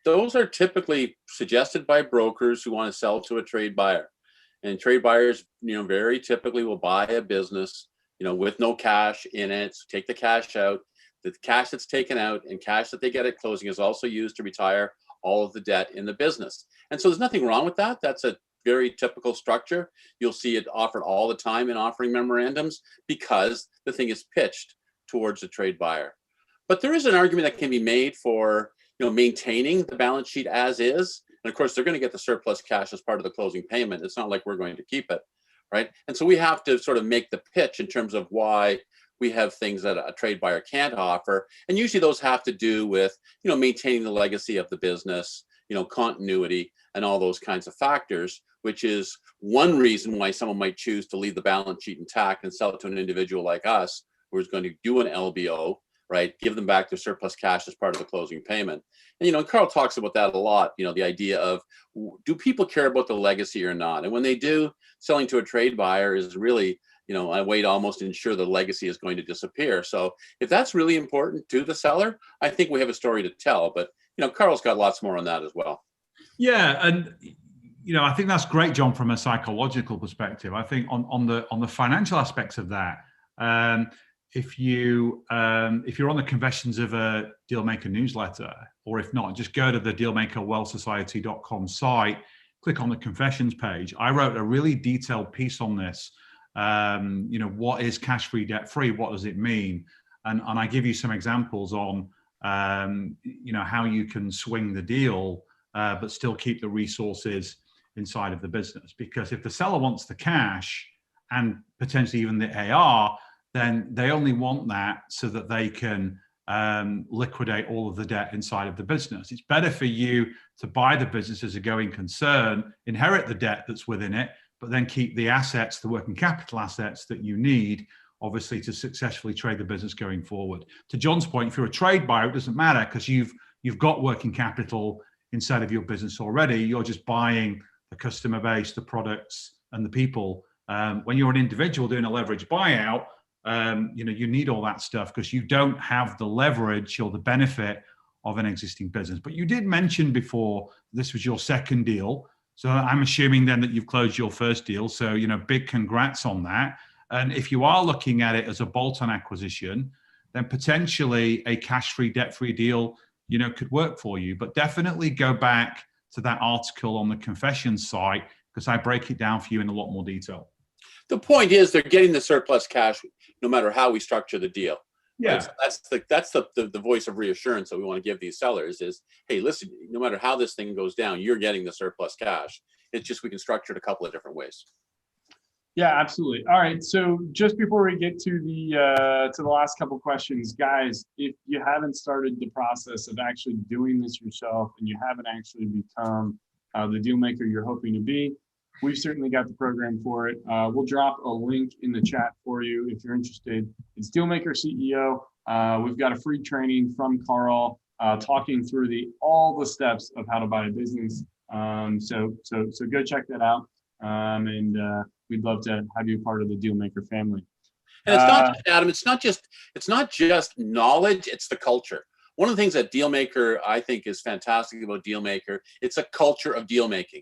those are typically suggested by brokers who want to sell to a trade buyer. And trade buyers, very typically will buy a business, with no cash in it. So take the cash out. The cash that's taken out and cash that they get at closing is also used to retire all of the debt in the business. And so there's nothing wrong with that. That's a very typical structure. You'll see it offered all the time in offering memorandums because the thing is pitched towards the trade buyer. But there is an argument that can be made for maintaining the balance sheet as is. And of course, they're going to get the surplus cash as part of the closing payment. It's not like we're going to keep it, right? And so we have to sort of make the pitch in terms of why we have things that a trade buyer can't offer. And usually those have to do with, maintaining the legacy of the business, continuity and all those kinds of factors, which is one reason why someone might choose to leave the balance sheet intact and sell it to an individual like us, who's going to do an LBO, right? Give them back their surplus cash as part of the closing payment. And, Carl talks about that a lot, the idea of, do people care about the legacy or not? And when they do, selling to a trade buyer is really, a way to almost ensure the legacy is going to disappear. So if that's really important to the seller, I think we have a story to tell. But, Carl's got lots more on that as well. Yeah. And, I think that's great, John, from a psychological perspective. I think on the financial aspects of that, if you're on the Confessions of a Dealmaker newsletter, or if not, just go to the dealmakerwealthsociety.com site, click on the Confessions page. I wrote a really detailed piece on this. What is cash-free, debt-free? What does it mean? and I give you some examples on how you can swing the deal, but still keep the resources inside of the business. Because if the seller wants the cash and potentially even the AR, then they only want that so that they can liquidate all of the debt inside of the business. It's better for you to buy the business as a going concern, inherit the debt that's within it, but then keep the assets, the working capital assets that you need, obviously, to successfully trade the business going forward. To John's point, if you're a trade buyer, it doesn't matter because you've got working capital inside of your business already. You're just buying the customer base, the products, and the people. When you're an individual doing a leverage buyout, you need all that stuff because you don't have the leverage or the benefit of an existing business. But you did mention before this was your second deal. So I'm assuming then that you've closed your first deal. So, big congrats on that. And if you are looking at it as a bolt-on acquisition, then potentially a cash-free, debt-free deal, could work for you. But definitely go back to that article on the Confessions site because I break it down for you in a lot more detail. The point is they're getting the surplus cash no matter how we structure the deal. Yeah. Right? So that's the voice of reassurance that we want to give these sellers is, hey, listen, no matter how this thing goes down, you're getting the surplus cash. It's just we can structure it a couple of different ways. Yeah, absolutely. All right. So just before we get to the last couple questions, guys, if you haven't started the process of actually doing this yourself and you haven't actually become the deal maker you're hoping to be, we've certainly got the program for it. We'll drop a link in the chat for you if you're interested. It's Dealmaker CEO. We've got a free training from Carl talking through all the steps of how to buy a business. So go check that out. And we'd love to have you part of the Dealmaker family. And it's not, Adam, it's not just knowledge, it's the culture. One of the things that Dealmaker, I think, is fantastic about Dealmaker, it's a culture of deal making.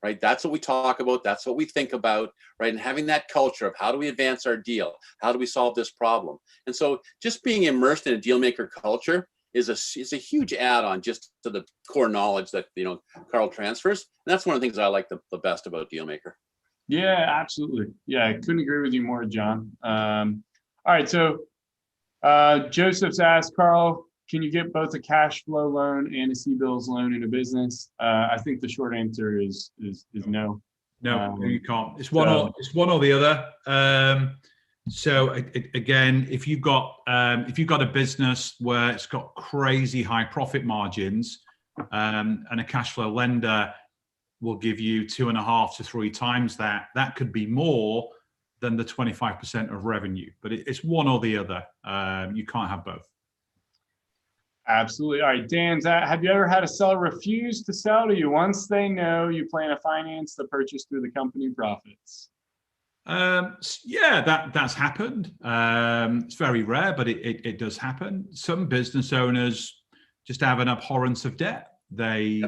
Right? That's what we talk about. That's what we think about, right? And having that culture of how do we advance our deal? How do we solve this problem? And so just being immersed in a Dealmaker culture is a huge add-on just to the core knowledge that, Carl transfers. And that's one of the things I like the best about Dealmaker. Yeah, absolutely. Yeah, I couldn't agree with you more, John. All right. So Joseph's asked, Carl, can you get both a cash flow loan and a CBILS loan in a business? I think the short answer is no. No, you can't. It's one or the other. So again, if you've got a business where it's got crazy high profit margins, and a cash flow lender will give you 2.5 to 3 times that could be more than the 25% of revenue. But it's one or the other. You can't have both. Absolutely. All right, Dan's, have you ever had a seller refuse to sell to you once they know you plan to finance the purchase through the company profits? Yeah, that's happened. It's very rare, but it does happen. Some business owners just have an abhorrence of debt. They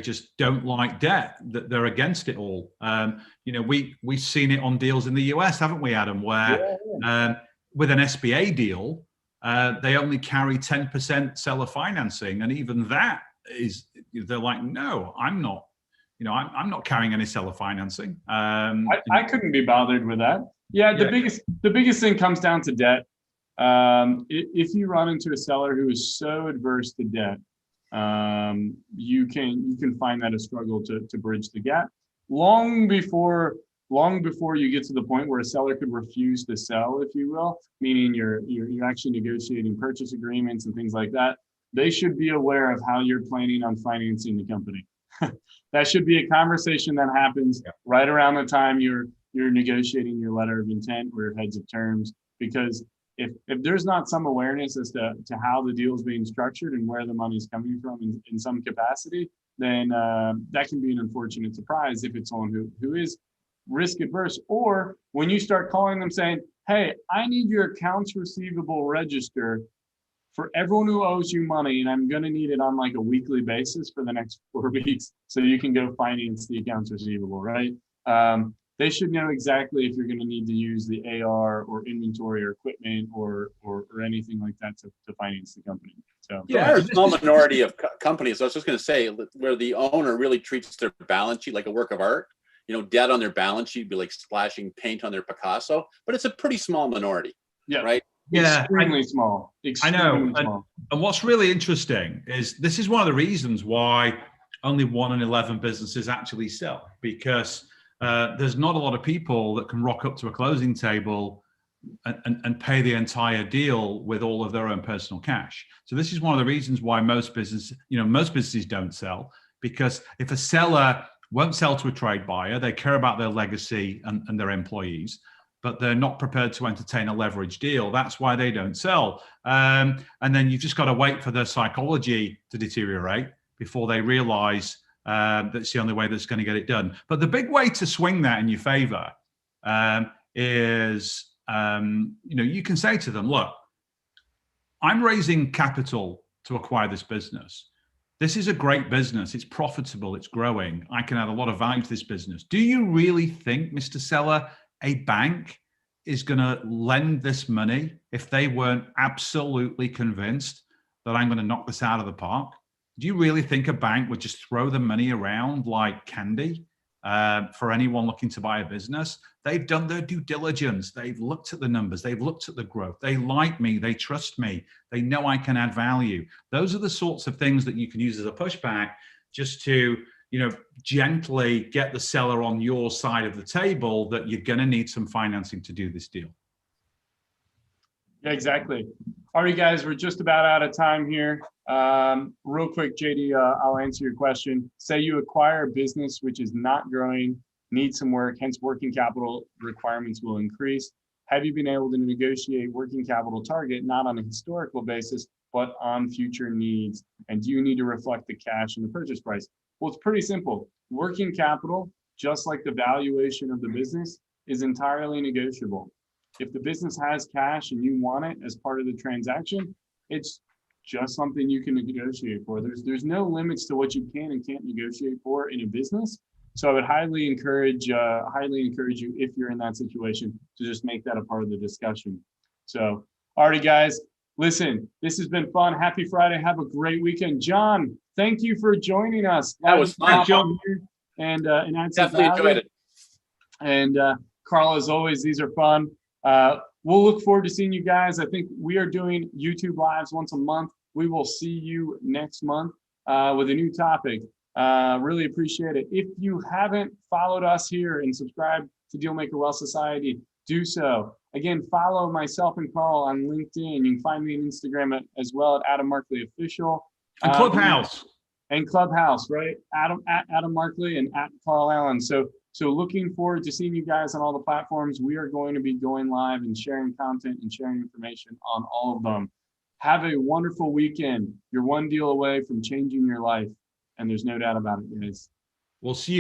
just don't like debt. They're against it all. We've seen it on deals in the US, haven't we, Adam? Where with an SBA deal, they only carry 10% seller financing, and even that they're like, no, I'm not. I'm not carrying any seller financing. I couldn't be bothered with that. Yeah, the biggest thing comes down to debt. If you run into a seller who is so adverse to debt, you can find that a struggle to bridge the gap. Long before you get to the point where a seller could refuse to sell, if you will, meaning you're actually negotiating purchase agreements and things like that, they should be aware of how you're planning on financing the company. That should be a conversation that happens right around the time you're negotiating your letter of intent or your heads of terms, because if there's not some awareness as to how the deal is being structured and where the money's coming from in some capacity, then that can be an unfortunate surprise if it's someone who is risk adverse. Or when you start calling them saying, hey, I need your accounts receivable register for everyone who owes you money, and I'm going to need it on like a weekly basis for the next 4 weeks so you can go finance the accounts receivable, right? They should know exactly if you're going to need to use the AR or inventory or equipment or anything like that to finance the company. So there are a small minority of companies, I was just going to say, where the owner really treats their balance sheet like a work of art. Debt on their balance sheet be like splashing paint on their Picasso, but it's a pretty small minority, right? Yeah, extremely small. I Extremely know. small. And what's really interesting is this is one of the reasons why only 1 in 11 businesses actually sell, because there's not a lot of people that can rock up to a closing table and pay the entire deal with all of their own personal cash. So this is one of the reasons why most businesses don't sell, because if a seller won't sell to a trade buyer, they care about their legacy and their employees, but they're not prepared to entertain a leverage deal. That's why they don't sell. And then you've just got to wait for their psychology to deteriorate before they realize that's the only way that's going to get it done. But the big way to swing that in your favor is, you can say to them, look, I'm raising capital to acquire this business. This is a great business. It's profitable. It's growing. I can add a lot of value to this business. Do you really think, Mr. Seller, a bank is going to lend this money if they weren't absolutely convinced that I'm going to knock this out of the park? Do you really think a bank would just throw the money around like candy for anyone looking to buy a business? They've done their due diligence. They've looked at the numbers. They've looked at the growth. They like me. They trust me. They know I can add value. Those are the sorts of things that you can use as a pushback just to gently get the seller on your side of the table that you're going to need some financing to do this deal. Yeah, exactly. All right, guys, we're just about out of time here. Real quick, JD, I'll answer your question. Say you acquire a business which is not growing, needs some work, hence working capital requirements will increase. Have you been able to negotiate working capital target, not on a historical basis, but on future needs? And do you need to reflect the cash in the purchase price? Well, it's pretty simple. Working capital, just like the valuation of the business, is entirely negotiable. If the business has cash and you want it as part of the transaction, it's just something you can negotiate for. There's no limits to what you can and can't negotiate for in a business. So I would highly encourage you, if you're in that situation, to just make that a part of the discussion. So, alrighty, guys. Listen, this has been fun. Happy Friday. Have a great weekend. John, thank you for joining us. That was fun, John. And add some Definitely value. enjoyed it. And Carl, as always, these are fun. We'll look forward to seeing you guys. I think we are doing YouTube Lives once a month. We will see you next month with a new topic. Really appreciate it. If you haven't followed us here and subscribed to Dealmaker Wealth Society, do so. Again, follow myself and Carl on LinkedIn. You can find me on Instagram as well at Adam Markley Official. And Clubhouse. And Clubhouse, right? At Adam Markley and at Carl Allen. So looking forward to seeing you guys on all the platforms. We are going to be going live and sharing content and sharing information on all of them. Have a wonderful weekend. You're one deal away from changing your life. And there's no doubt about it, guys. We'll see you